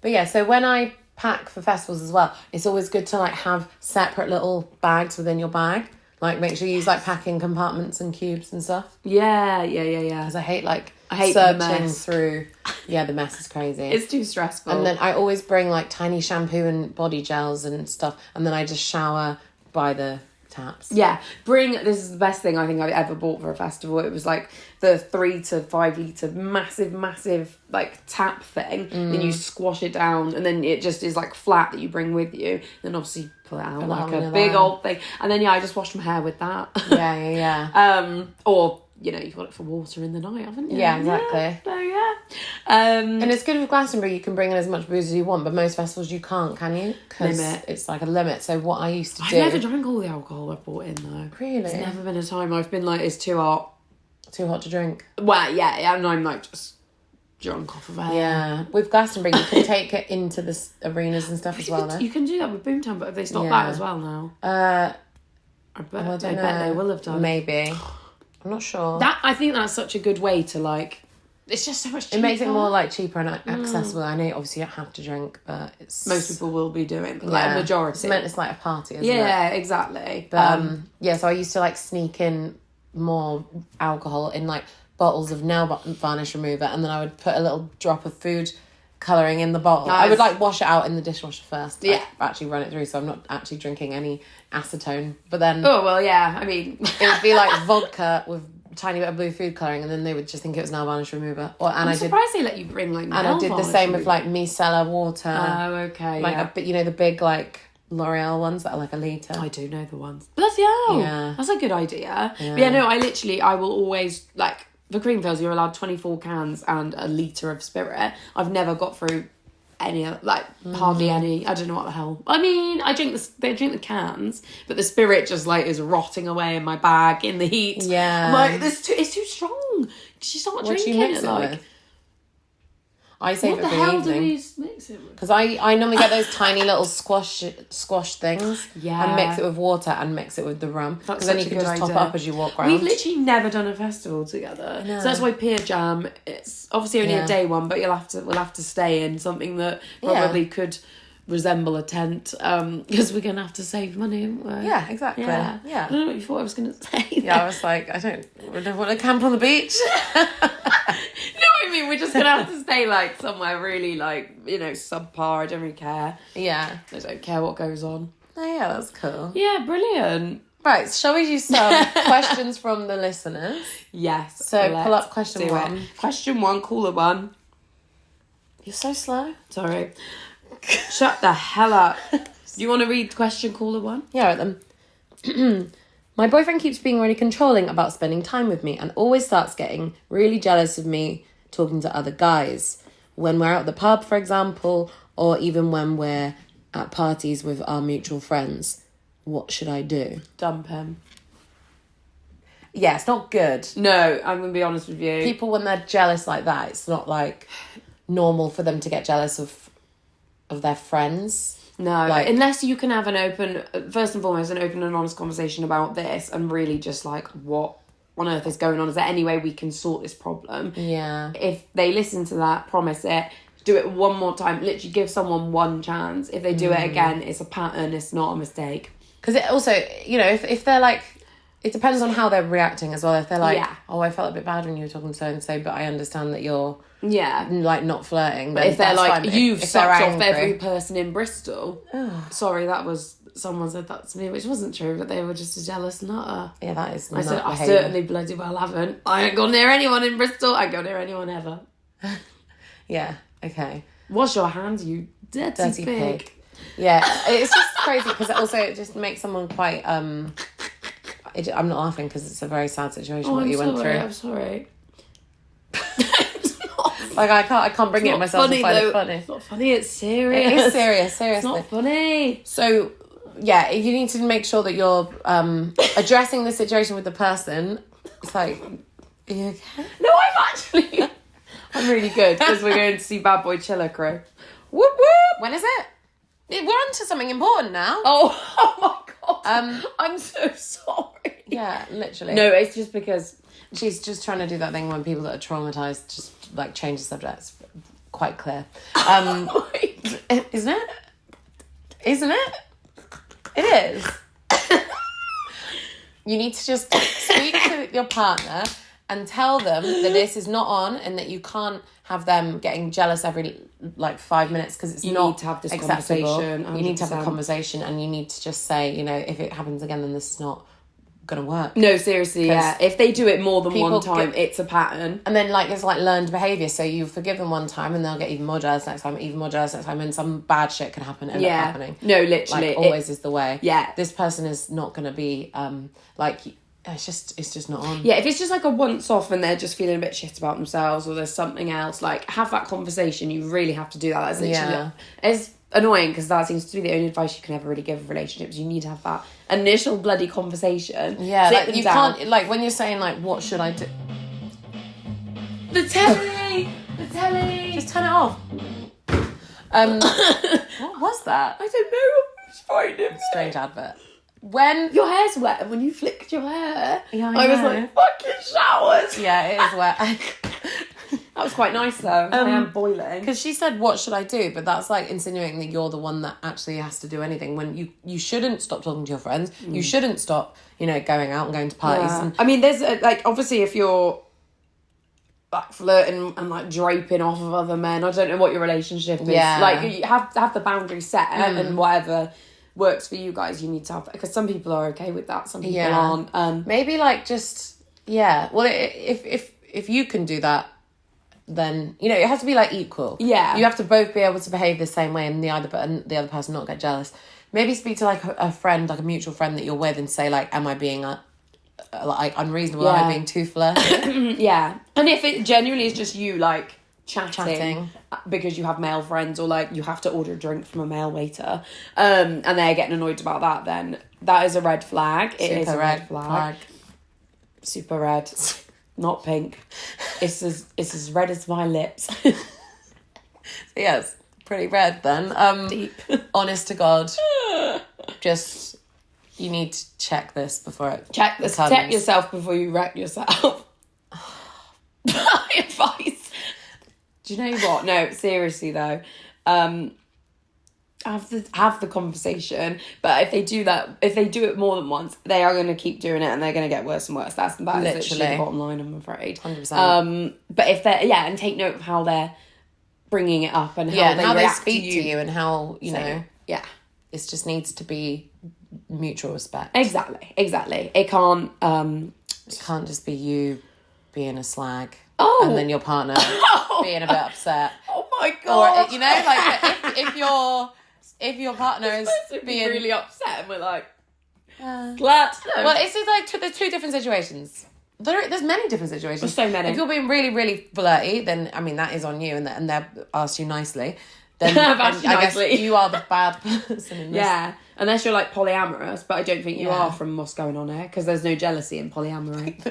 But yeah, so when I pack for festivals as well, it's always good to like have separate little bags within your bag. Like make sure you use like packing compartments and cubes and stuff. Yeah. Because I hate the searching mess. through. Yeah, the mess is crazy. It's too stressful. And then I always bring like tiny shampoo and body gels and stuff, and then I just shower by the taps. yeah, this is the best thing I think I've ever bought for a festival. It was like the 3 to 5 litre massive like tap thing. Then you squash it down, and then it just is like flat that you bring with you. Then obviously pull it out Put like that on a your big line. old thing. And then I just washed my hair with that. Yeah. Or you've got it for water in the night, haven't you? Yeah, exactly. So yeah. And it's good with Glastonbury, you can bring in as much booze as you want, but most festivals you can't, can you? Because Limit. it's like a limit. So what I used to I've do... never drank all the alcohol I've brought in though. Really? There's never been a time I've been like, it's too hot. Too hot to drink. Well, yeah, and I'm like just drunk off of it. Yeah. With Glastonbury, you can take it into the arenas and stuff as well, though. You can do that with Boomtown, but have they stopped Yeah. that as well now? I bet, I I don't bet know. they will have done. Maybe. I'm not sure. I think that's such a good way to like. It's just so much cheaper. It makes it more like cheaper and accessible. I know obviously you don't have to drink, but it's... Most people will be doing, like a majority. It's like a party, isn't it? Yeah, exactly. But yeah, so I used to like sneak in more alcohol in like bottles of nail varnish remover, and then I would put a little drop of food colouring in the bottle. Nice. I would like wash it out in the dishwasher first. Yeah. Like, actually run it through, so I'm not actually drinking any acetone. But then Oh well, yeah. I mean, it would be like vodka with a tiny bit of blue food colouring, and then they would just think it was nail varnish remover. I'm surprised they let you bring like. And I did the same with like micellar water. Oh, okay. Like yeah. the big like L'Oreal ones that are like a litre. I do know the ones. Bloody hell. Yeah. That's a good idea. Yeah. But yeah, no, I will always, like, for Creamfields, you're allowed 24 cans and a litre of spirit. I've never got through any, like, hardly any. I don't know what the hell. I mean, they drink the cans, but the spirit just, like, is rotting away in my bag in the heat. Yeah. I'm like, it's too strong. Because you start What do drinking you mix it, it like... with? I save What it the for hell the do evening. we mix it with? Because I normally get those tiny little squash things Yeah. and mix it with water and mix it with the rum. That's Because then such you a can good just top idea. up as you walk around. We've literally never done a festival together. No. So that's why Pier Jam, it's obviously only Yeah. a day one, but we'll have to stay in something that probably could resemble a tent, because we're gonna have to save money, aren't we? Yeah, exactly. Yeah. Yeah. I don't know what you thought I was gonna say. Yeah, I was like, I don't want to camp on the beach. No, I mean, we're just gonna have to stay like somewhere really like, you know, subpar. I don't really care. Yeah. I don't care what goes on. Oh yeah, that's cool. Yeah, brilliant. Right, shall we do some questions from the listeners? Yes. So pull up question do 1. it. Question 1, caller 1. You're so slow. Sorry. Shut the hell up. Do you want to read question caller 1? Yeah, right then. My boyfriend keeps being really controlling about spending time with me and always starts getting really jealous of me talking to other guys. When we're out at the pub, for example, or even when we're at parties with our mutual friends. What should I do? Dump him. Yeah, it's not good. No, I'm going to be honest with you. People, when they're jealous like that, it's not like normal for them to get jealous of their friends. No, like, unless you can have an open, first and foremost, an open and honest conversation about this and really just like, what on earth is going on? Is there any way we can sort this problem? Yeah. If they listen to that, promise it, do it one more time, literally give someone one chance. If they do it again, it's a pattern, it's not a mistake. Because it also, you know, if they're like, it depends on how they're reacting as well. If they're like, Yeah. oh, I felt a bit bad when you were talking to so-and-so, but I understand that you're Yeah. like not flirting. But if they're that's like, fine. you've if they're sucked off angry- every person in Bristol. Sorry, that was, someone said that to me, which wasn't true, but they were just a jealous nutter. Yeah, that is I not said, I behaviour. certainly bloody well haven't. I ain't gone near anyone in Bristol. I ain't gone near anyone ever. Yeah, okay. Wash your hands, you dirty pig. Yeah, it's just crazy because also it just makes someone quite... I'm not laughing because it's a very sad situation what I'm you sorry, went through. I'm sorry. Like I can't bring it myself funny, to find though. it funny. It's not funny, it's serious. It is serious, It's seriously. not funny. So, yeah, you need to make sure that you're addressing the situation with the person. It's like, are you okay? No, I'm really good because we're going to see Bad Boy Chiller Crew. Whoop whoop! When is it? We're on to something important now. Oh my god. I'm so sorry. Yeah, literally. No, it's just because She's just trying to do that thing when people that are traumatised just, like, change the subject. It's quite clear. Isn't it? Isn't it? It is. You need to just speak to your partner and tell them that this is not on and that you can't have them getting jealous every, like, 5 minutes because it's You not need to have this acceptable. conversation, You need to have a 100%. conversation and you need to just say, you know, if it happens again, then this is not going to work. no, seriously, yeah. If they do it more than people one time, it's a pattern. And then, like, it's like learned behaviour. So you forgive them one time and they'll get even more jealous next time, even more jealous next time, and some bad shit can happen, end up happening. No, literally. Like, always is the way. Yeah. This person is not going to be, like, it's just not on. Yeah, if it's just like a once off and they're just feeling a bit shit about themselves or there's something else, like, have that conversation. You really have to do that. That's literally... Yeah. It's annoying because that seems to be the only advice you can ever really give relationships. You need to have that initial bloody conversation. Yeah, Sit like, them you down. can't, like, when you're saying, like, what should I do? The telly! The telly! Just turn it off. What was that? I don't know. It's fine. Strange advert. When... Your hair's wet and when you flicked your hair. Yeah, I was know. like, fucking showers! Yeah, it is wet. That was quite nice though. I am boiling. Because she said, what should I do? But that's like insinuating that you're the one that actually has to do anything when you shouldn't stop talking to your friends. You shouldn't stop, you know, going out and going to parties. Yeah. And I mean, there's like, obviously if you're like flirting and like draping off of other men, I don't know what your relationship is. Yeah. Like, you have to have the boundary set and whatever works for you guys, you need to have that. Because some people are okay with that, some people aren't. Maybe like just, yeah. Well, if you can do that, then, you know, it has to be like equal. Yeah. You have to both be able to behave the same way and the other person not get jealous. Maybe speak to like a friend, like a mutual friend that you're with and say like, am I being like unreasonable? Am I being too flirty? Yeah. And if it genuinely is just you like Chatting. because you have male friends or like you have to order a drink from a male waiter and they're getting annoyed about that, then that is a red flag. It is a red flag. Super red. Not pink. It's as red as my lips. Yes, pretty red then. Deep. Honest to God, just you need to check this before it Check becomes... yourself before you wreck yourself. My advice. Do you know what? No, seriously though. have the conversation. But if they do it more than once, they are going to keep doing it, and they're going to get worse and worse. That is literally the bottom line, I'm afraid. 100%. But if they're and take note of how they're bringing it up and how they speak to you and how you know. Yeah, it just needs to be mutual respect. Exactly. It can't. It can't just be you being a slag. Oh. And then your partner being a bit upset. Oh my God. Or, you know, like if your partner is being really upset and we're like, glad. Well, it's like there's two different situations. There's many different situations. There's so many. If you're being really, really flirty, then, I mean, that is on you, and they've asked you nicely. Then I guess you are the bad person in this. Yeah, unless you're like polyamorous, but I don't think you are from what's going on here, because there's no jealousy in polyamory.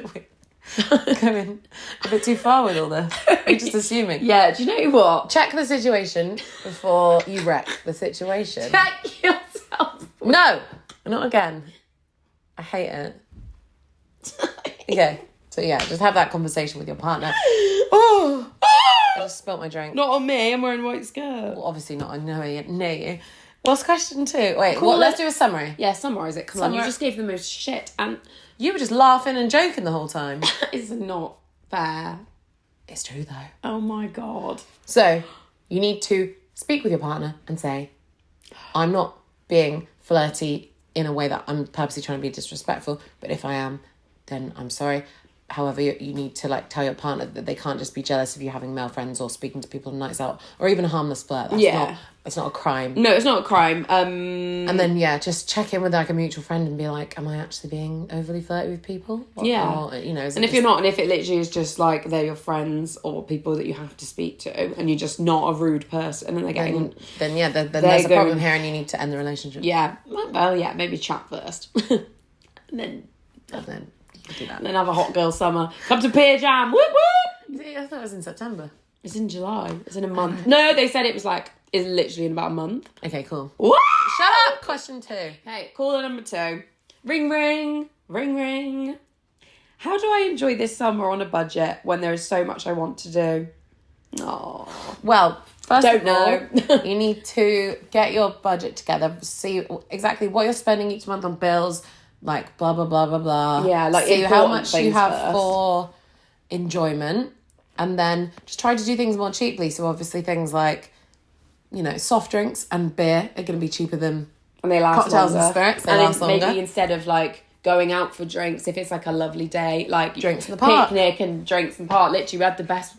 Going a bit too far with all this. You're just assuming. Yeah, do you know what? Check the situation before you wreck the situation. Check yourself. No, not again. I hate it. Okay, so yeah, just have that conversation with your partner. Oh, I just spilt my drink. Not on me, I'm wearing a white skirt. Well, obviously not on you. What's question 2? Wait, let's do a summary. Yeah, summarise it. Come on, you just gave the most shit, and you were just laughing and joking the whole time. It's not fair. It's true though. Oh my God. So, you need to speak with your partner and say, I'm not being flirty in a way that I'm purposely trying to be disrespectful, but if I am, then I'm sorry. However, you need to like tell your partner that they can't just be jealous of you having male friends or speaking to people on nights out or even a harmless flirt. It's not a crime. No, it's not a crime. And then just check in with like a mutual friend and be like, am I actually being overly flirty with people? Or, you know, and if you're not, and if it literally is just like they're your friends or people that you have to speak to, and you're just not a rude person, and they're getting then there's a problem here, and you need to end the relationship. Yeah, well, maybe chat first, and then. Do that. And then have a hot girl summer. Come to Pier Jam. Whoop whoop. I thought it was in September. It's in July. It's in a month. No, they said it's literally in about a month. Okay, cool. What? Shut up. Question 2. Okay, caller number 2. Ring ring. Ring ring. How do I enjoy this summer on a budget when there is so much I want to do? Oh. Well, first Don't of all, know. you need to get your budget together. See exactly what you're spending each month on bills. Like blah blah blah blah blah. Yeah, like see how much you have first. for enjoyment, and then just try to do things more cheaply. So obviously things like, you know, soft drinks and beer are going to be cheaper than and they last cocktails longer. And spirits. They and last longer. Maybe instead of like going out for drinks, if it's like a lovely day, like drinks in the park, picnic and drinks in the park. Literally, we had the best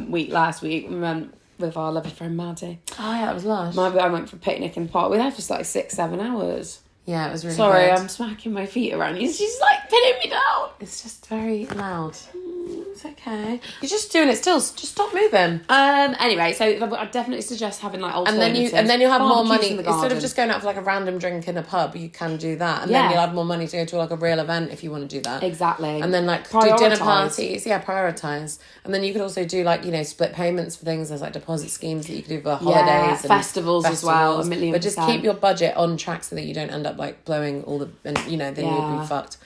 week last week. We went with our lovely friend Maddie. Oh yeah, that was lush. I went for a picnic in the park. We were there for like 6-7 hours. Yeah, it was really Sorry, good. I'm smacking my feet around you. She's like pinning me down. It's just very loud. It's okay. You're just doing it still. Just stop moving. Anyway, so I definitely suggest having like alternatives. And then you'll have more money. In the Instead of just going out for like a random drink in a pub, you can do that. And then you'll have more money to go to like a real event if you want to do that. Exactly. And then like do dinner parties. Yeah, prioritise. And then you could also do like, you know, split payments for things. There's like deposit schemes that you could do for holidays. And festivals as well. But just keep your budget on track so that you don't end up like blowing all the, and you know, then you'll be fucked.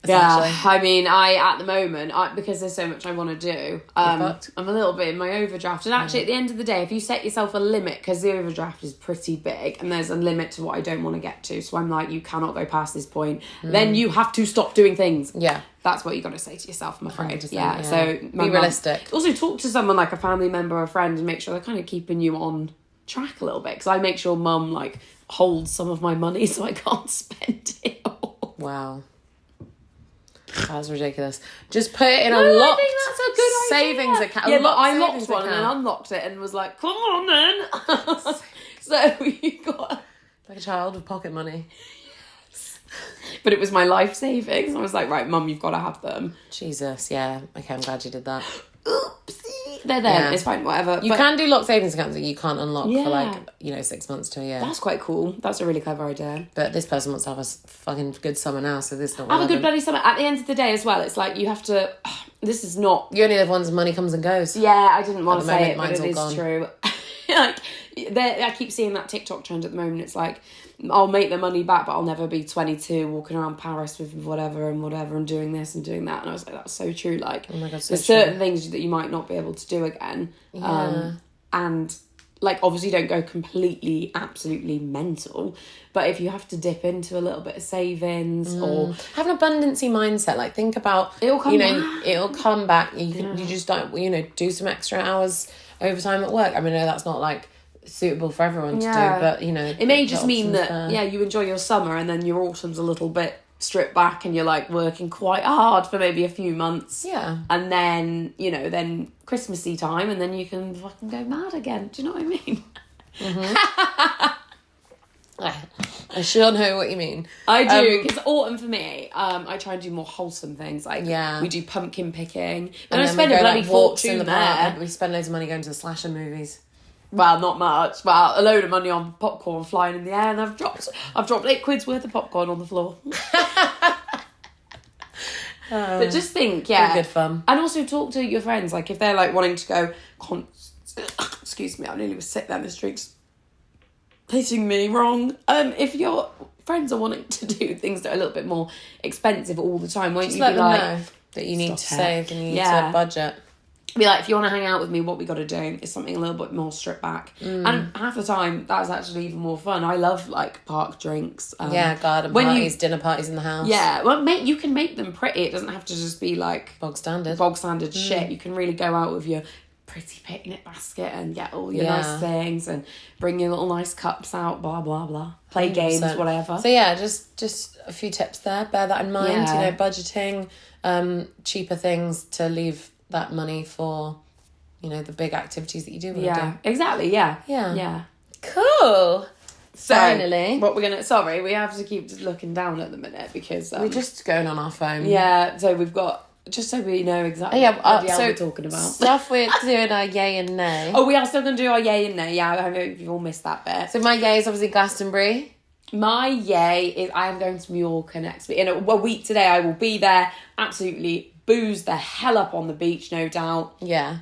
Yeah, I mean, at the moment, because there's so much I want to do, I'm a little bit in my overdraft. And actually, at the end of the day, if you set yourself a limit, because the overdraft is pretty big, and there's a limit to what I don't want to get to, so I'm like, you cannot go past this point, then you have to stop doing things. Yeah. That's what you got to say to yourself, I'm afraid. Yeah, so be realistic. Also, talk to someone like a family member or a friend and make sure they're kind of keeping you on track a little bit, because I make sure mum, like, holds some of my money so I can't spend it all. Wow. That's ridiculous. Just put it in a locked savings account. Yeah, but I locked one and then unlocked it and was like, come on then. So you got... Like a child with pocket money. But it was my life savings. I was like, right, mum, you've got to have them. Jesus, yeah. Okay, I'm glad you did that. Oopsie. They're there. Yeah. It's fine, whatever. You can do locked savings accounts that you can't unlock for like, you know, 6 months to a year. That's quite cool. That's a really clever idea. But this person wants to have a fucking good summer now, so this is not have a good bloody summer. At the end of the day as well, it's like you have to... This is not... You only live once, money comes and goes. Yeah, I didn't want to say it, but it is gone. True. Like, I keep seeing that TikTok trend at the moment. It's like, I'll make the money back, but I'll never be 22 walking around Paris with whatever and doing this and doing that. And I was like, that's so true. Like, oh my God, there's certain things that you might not be able to do again. Yeah. And like, obviously don't go completely, absolutely mental, but if you have to dip into a little bit of savings or... Have an abundancy mindset. Like, think about... It'll come back. It'll come back. You just don't, do some extra hours overtime at work. I mean, no, that's not, like, suitable for everyone to do, but, It may just mean that, you enjoy your summer and then your autumn's a little bit stripped back and you're, like, working quite hard for maybe a few months. Yeah. And then, then Christmassy time and then you can fucking go mad again. Do you know what I mean? I sure know what you mean. I do, because autumn for me, I try and do more wholesome things. Like, we do pumpkin picking. And I spend a bloody fortune there. We spend loads of money going to the slasher movies. Well, not much. Well, a load of money on popcorn flying in the air, and I've dropped £8 worth of popcorn on the floor. But just think, good fun. And also talk to your friends, like if they're like wanting to go. Excuse me, I nearly was sick then. This drink's hitting me wrong. If your friends are wanting to do things that are a little bit more expensive all the time, won't just you let be them like know that you need to save and you need to budget? Be like, if you want to hang out with me, what we got to do is something a little bit more stripped back. And half the time, that's actually even more fun. I love, like, park drinks. Garden parties, dinner parties in the house. Yeah, well, you can make them pretty. It doesn't have to just be, like... Bog standard shit. You can really go out with your pretty picnic basket and get all your nice things and bring your little nice cups out, blah, blah, blah. Play 100%. Games, whatever. So, just a few tips there. Bear that in mind. Budgeting, cheaper things to leave... that money for, the big activities that you do want to do. Exactly, yeah. Cool. So, finally. What we're going to... Sorry, we have to keep just looking down at the minute because... we're just going on our phone. Yeah, so we've got... Just so we know exactly what we're talking about. Stuff we're doing our yay and nay. Oh, we are still going to do our yay and nay. Yeah, I hope you've all missed that bit. So my yay is obviously Glastonbury. My yay is I am going to Mallorca next week. In a week today, I will be there. Absolutely booze the hell up on the beach, no doubt. Yeah,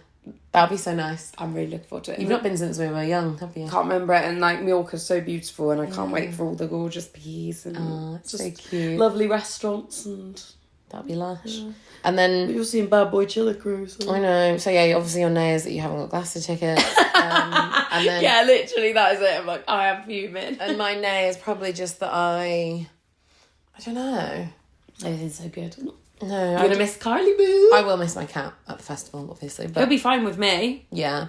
that'll be so nice. I'm really looking forward to it. You've not been since we were young, have you? Can't remember it, and like Mallorca's so beautiful, and I can't wait for all the gorgeous bees and it's so cute, lovely restaurants, and that'll be lush. And then you're seeing Bad Boy Chiller Cruise. I know. So obviously your nay is that you haven't got Glasto tickets. And then literally that is it. I'm like, I am fuming. And my nay is probably just that I don't know. Everything's so good. No, you're gonna miss Carly Boo. I will miss my cat at the festival, obviously. But he'll be fine with me. Yeah.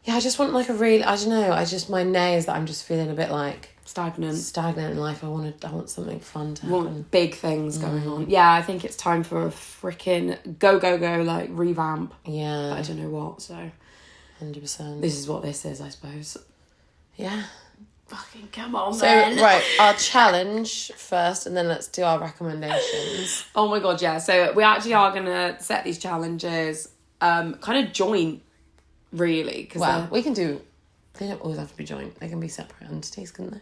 I just want like a real. I don't know. My nay is that I'm just feeling a bit like stagnant in life. I want something fun to happen. Want big things going on. Yeah, I think it's time for a freaking go like revamp. Yeah. But I don't know what. So 100%. This is what this is, I suppose. Yeah. Fucking come on, so, then. Right, our challenge first, and then let's do our recommendations. Oh my God, yeah. So we actually are going to set these challenges kind of joint, really. We can do... They don't always have to be joint. They can be separate entities, couldn't they?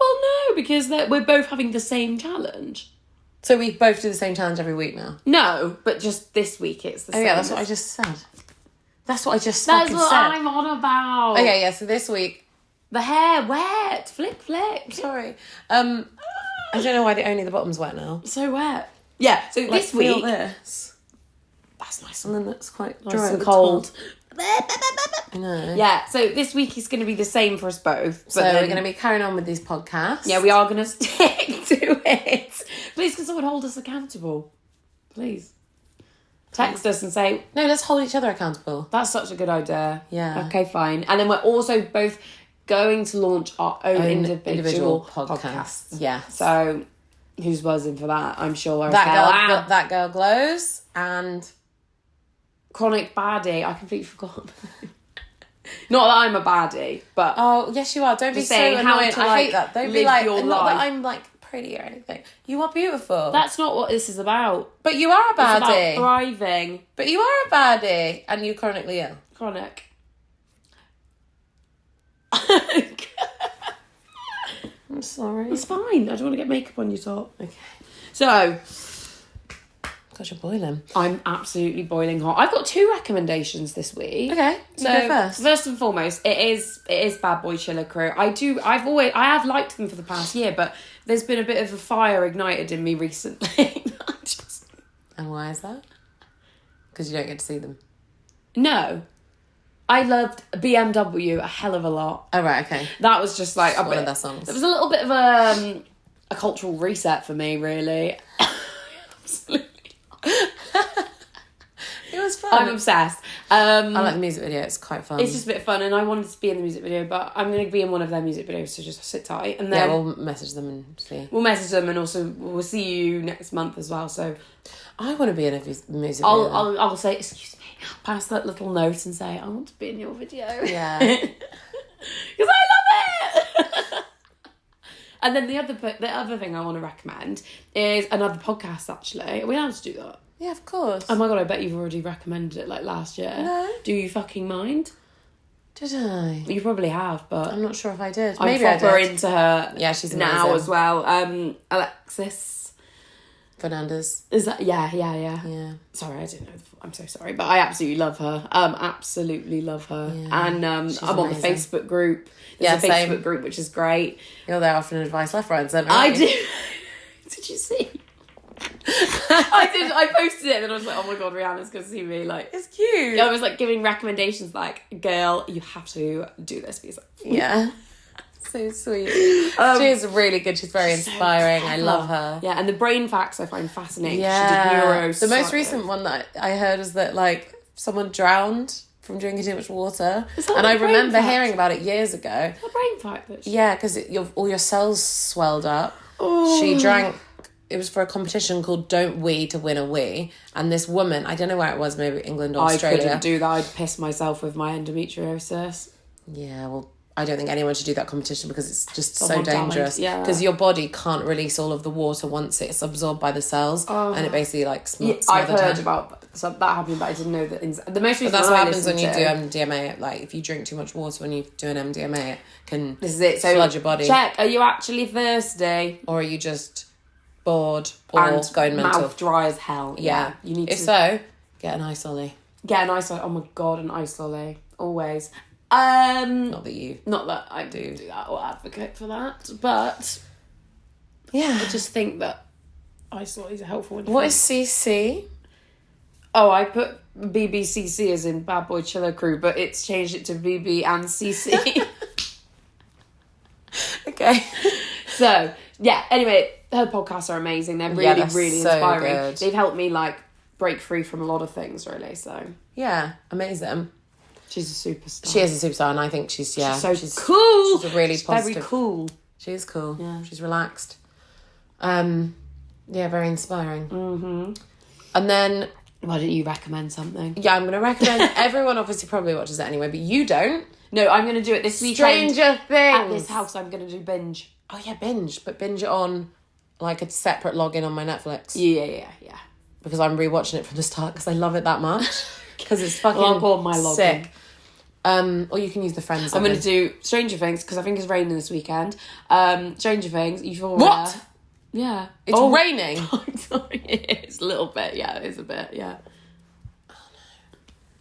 Well, no, because we're both having the same challenge. So we both do the same challenge every week now? No, but just this week it's the same. Yeah, that's what I just said. That's what That's what I'm on about. Okay, yeah, so this week... The hair wet. Flick. Sorry. I don't know why only the bottom's wet now. So wet. Yeah, so this week... Feel this. That's nice. And then it's quite dry and cold. I know. Yeah, so this week is going to be the same for us both. So we're going to be carrying on with these podcasts. Yeah, we are going to stick to it. Please, can someone hold us accountable? Please. Text us and say... No, let's hold each other accountable. That's such a good idea. Yeah. Okay, fine. And then we're also both going to launch our own individual podcasts. Yeah. So, who's buzzing for that? I'm sure that girl glows and... Chronic baddie. I completely forgot. Not that I'm a baddie, but... Oh, yes you are. Don't be so annoyed. I hate that. Don't be like... Not that I'm like pretty or anything. You are beautiful. That's not what this is about. But you are a baddie. It's about thriving. But you are a baddie and you're chronically ill. Chronic. I'm sorry. It's fine. I don't want to get makeup on your top. Okay. So... God, you're boiling. I'm absolutely boiling hot. I've got 2 recommendations this week. Okay, so go first. First and foremost, it is Bad Boy Chiller Crew. I have liked them for the past year, but there's been a bit of a fire ignited in me recently. And why is that? Because you don't get to see them. No. I loved BMW a hell of a lot. Oh, right, okay. That was just like One of their songs. It was a little bit of a cultural reset for me, really. Absolutely. It was fun. I'm obsessed. I like the music video. It's quite fun. It's just a bit of fun, and I wanted to be in the music video, but I'm going to be in one of their music videos, so just sit tight. And then we'll message them and see. We'll message them, and also we'll see you next month as well. So I want to be in a music video. I'll say, excuse me, pass that little note and say, I want to be in your video. Yeah. Because I love it! And then the other thing I want to recommend is another podcast, actually. Are we allowed to do that? Yeah, of course. Oh my God, I bet you've already recommended it like last year. No. Do you fucking mind? Did I? You probably have, but I'm not sure if I did. I'm Maybe I proper did. into her she's now amazing. as well. Alexis Fernandez. Is that yeah. Yeah. Sorry, I didn't know. I'm so sorry, but I absolutely love her. Absolutely love her. Yeah, And I'm she's on the amazing. Facebook group. There's a same. Facebook group which is great. You're there offering advice left, right, and centre. I aren't you? do. Did you see? I did. I posted it, and I was like, "Oh my God, Rihanna's gonna see me!" Like, It's cute. I was like giving recommendations, like, "Girl, you have to do this for yourself." Yeah. So sweet. She is really good. She's very inspiring. I love her. Yeah, and the brain facts I find fascinating. Yeah. She did neuro. The most recent one that I heard was that like someone drowned from drinking too much water, Is that and I a brain remember fact? hearing about it years ago. A brain fact that Yeah, because all your cells swelled up. Oh. She drank. It was for a competition called Don't We to Win a We, and this woman, I don't know where it was, maybe England or Australia. I couldn't do that. I'd piss myself with my endometriosis. Yeah, well, I don't think anyone should do that competition because it's just so Someone dangerous. damaged, yeah. Because your body can't release all of the water once it's absorbed by the cells, and it basically like smothers I've heard her. about that happening, but I didn't know that. The most recent But that's one what I happens when you listened do MDMA. Like if you drink too much water when you do an MDMA, it can This is it. So flood your body. Check. Are you actually thirsty? Or are you just bored or And going mental? mouth dry as hell. Yeah. You need If to so, get an ice ollie. get an ice. Oh my God, an ice lolly. Always. Not that you. Not that I do that or advocate for that, but Yeah. I just think that ice lollies are helpful. What is CC? Oh, I put BBCC as in Bad Boy Chiller Crew, but it's changed it to BB and CC. Okay. So, yeah, anyway, her podcasts are amazing. They're really, they're really so inspiring. good. They've helped me, like, break free from a lot of things, really, so. Yeah, amazing. She's a superstar. She is a superstar, and I think she's so cool. She's a really She's positive. very cool. She is cool. Yeah. She's relaxed. Yeah, very inspiring. Mm-hmm. And then, Why don't you recommend something? yeah, I'm going to recommend. Everyone obviously probably watches it anyway, but you don't. No, I'm going to do it this weekend. Stranger Things. At this house, I'm going to do binge. Oh yeah, binge, but binge it on like a separate login on my Netflix Yeah. because I'm rewatching it from the start because I love it that much because it's fucking I'll go on my login. sick. Or you can use the Friends. I'm going login. to do Stranger Things because I think it's raining this weekend. Stranger Things, Euphoria. What? Yeah. It's raining. I'm sorry, it's a little bit. Yeah, it is a bit. Yeah.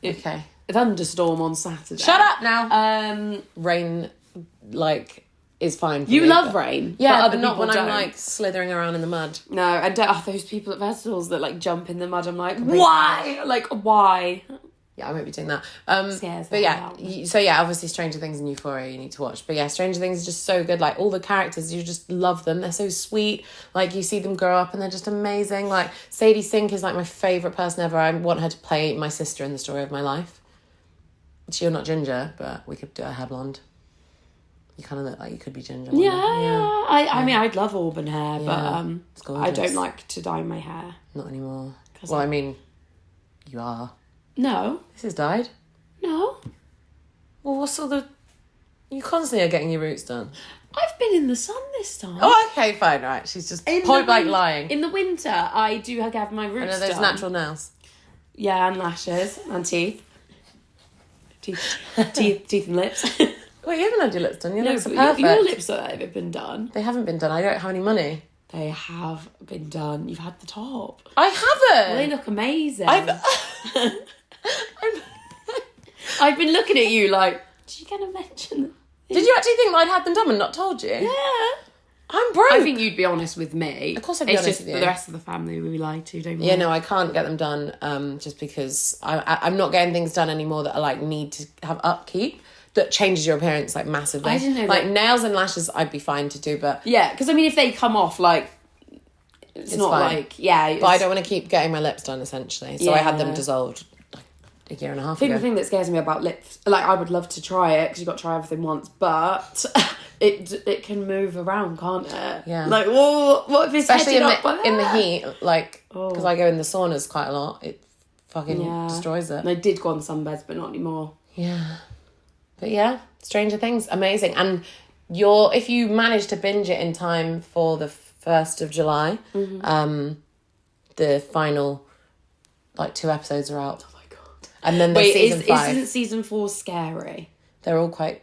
Okay. A thunderstorm on Saturday. Shut up now. Rain, like, is fine for You me, love but- rain. Yeah, other but not people when I'm don't. like slithering around in the mud. No, and those people at festivals that like jump in the mud. I'm like, why? Like, why? Yeah, I won't be doing that. Scares But the yeah, hell out of me. so yeah, obviously Stranger Things and Euphoria you need to watch. But yeah, Stranger Things is just so good. Like all the characters, you just love them. They're so sweet. Like you see them grow up and they're just amazing. Like Sadie Sink is like my favourite person ever. I want her to play my sister in the story of my life. You're not ginger, but we could do her hair blonde. You kind of look like you could be ginger. Yeah. I mean, I'd love auburn hair, Yeah, it's but gorgeous. I don't like to dye my hair. Not anymore. Well, I mean, you are. No. This is dyed. No. Well, what's all the... You constantly are getting your roots done. I've been in the sun this time. Oh, okay, fine, right. She's just point blank lying. In the winter, I do have my roots I know those done. natural nails. Yeah, and lashes and teeth. Teeth and lips. Well, you haven't had your lips done. Your lips are but perfect. your lips have been done. They haven't been done. I don't have any money. They have been done. You've had the top. I haven't. Well, they look amazing. I've been looking at you like, did you gonna mention? Did you actually think that I'd had them done and not told you? Yeah. I'm broke. I think you'd be honest with me. Of course I'd be honest with you. The rest of the family we lie to, don't we? Yeah, no, I can't get them done just because I'm not getting things done anymore that I like need to have upkeep that changes your appearance like massively. I didn't know like that. nails and lashes I'd be fine to do, but Yeah, because I mean if they come off like it's not fine. like yeah. But I don't want to keep getting my lips done essentially. So I had them Yeah. dissolved like a year and a half I think ago. the thing that scares me about lips, like I would love to try it because you've got to try everything once, but it can move around, can't it? Yeah. Like, well, what if it's Especially headed up in the there? heat, like because I go in the saunas quite a lot. It fucking Yeah. destroys it. And I did go on sunbeds, but not anymore. Yeah. But yeah, Stranger Things, amazing. And if you manage to binge it in time for the 1st of July, the final like 2 episodes are out. Oh my god! And then there's season 5. Isn't season 4 scary? They're all quite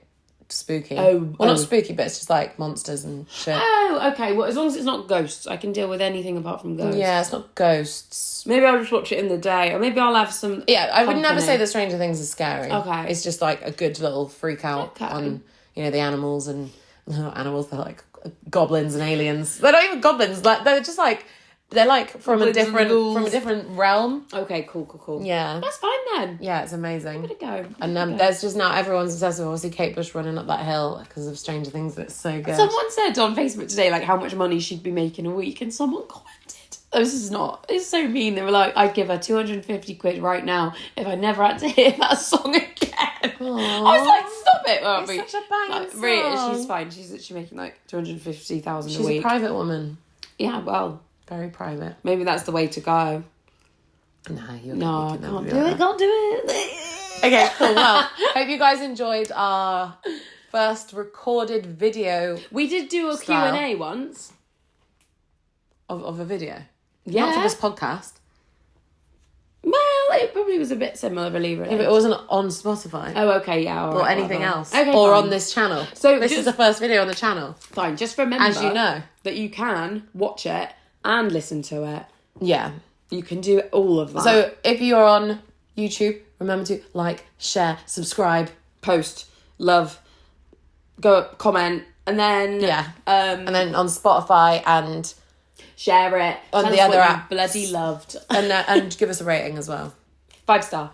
spooky. Oh, not spooky, but it's just like monsters and shit. Oh, okay. Well, as long as it's not ghosts, I can deal with anything apart from ghosts. Yeah, it's not ghosts. Maybe I'll just watch it in the day, or maybe I'll have some. Yeah, I would never company. say that Stranger Things is scary. Okay. It's just like a good little freak out Okay. on, the animals and not animals, they're like goblins and aliens. They're not even goblins, like they're just like they're like from a Goblins and different realm. Okay, cool. Yeah. That's fine then. Yeah, it's amazing. Give it a go. And there's just now everyone's obsessed with obviously Kate Bush running up that hill because of Stranger Things. That's so good. Someone said on Facebook today, like, how much money she'd be making a week, and someone commented, it's so mean. They were like, I'd give her 250 quid right now if I never had to hear that song again. I was like, stop it. Well, It's such a banging song. Really, she's fine. She's making like 250,000 a week. She's a private woman. Yeah, well, Very private. maybe that's the way to go. Nah, you No, I can never can't be do like it. that. Can't do it. Okay, cool. Well, hope you guys enjoyed our first recorded video We did do a Style. Q&A once. of a video. Yeah. Not for this podcast. Well, it probably was a bit similar, believe it or If not. it wasn't on Spotify. Oh, okay, yeah. all Or right, anything whatever. else. Okay, or fine. on this channel. So this just- is the first video on the channel. Fine, just remember As you know. that you can watch it and listen to it. Yeah. You can do all of that. So if you're on YouTube, remember to like, share, subscribe. Post, love, go up, comment, and then Yeah. And then on Spotify and share it. On Tell the us other what you apps. bloody loved. and give us a rating as well. 5-star.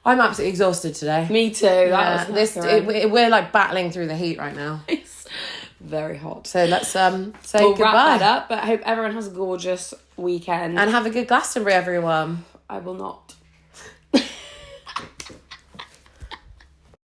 I'm absolutely exhausted today. Me too. Yeah, That was we're like battling through the heat right now. it's very hot. So let's say We'll goodbye. wrap that up, but I hope everyone has a gorgeous weekend. And have a good Glastonbury, everyone. I will not.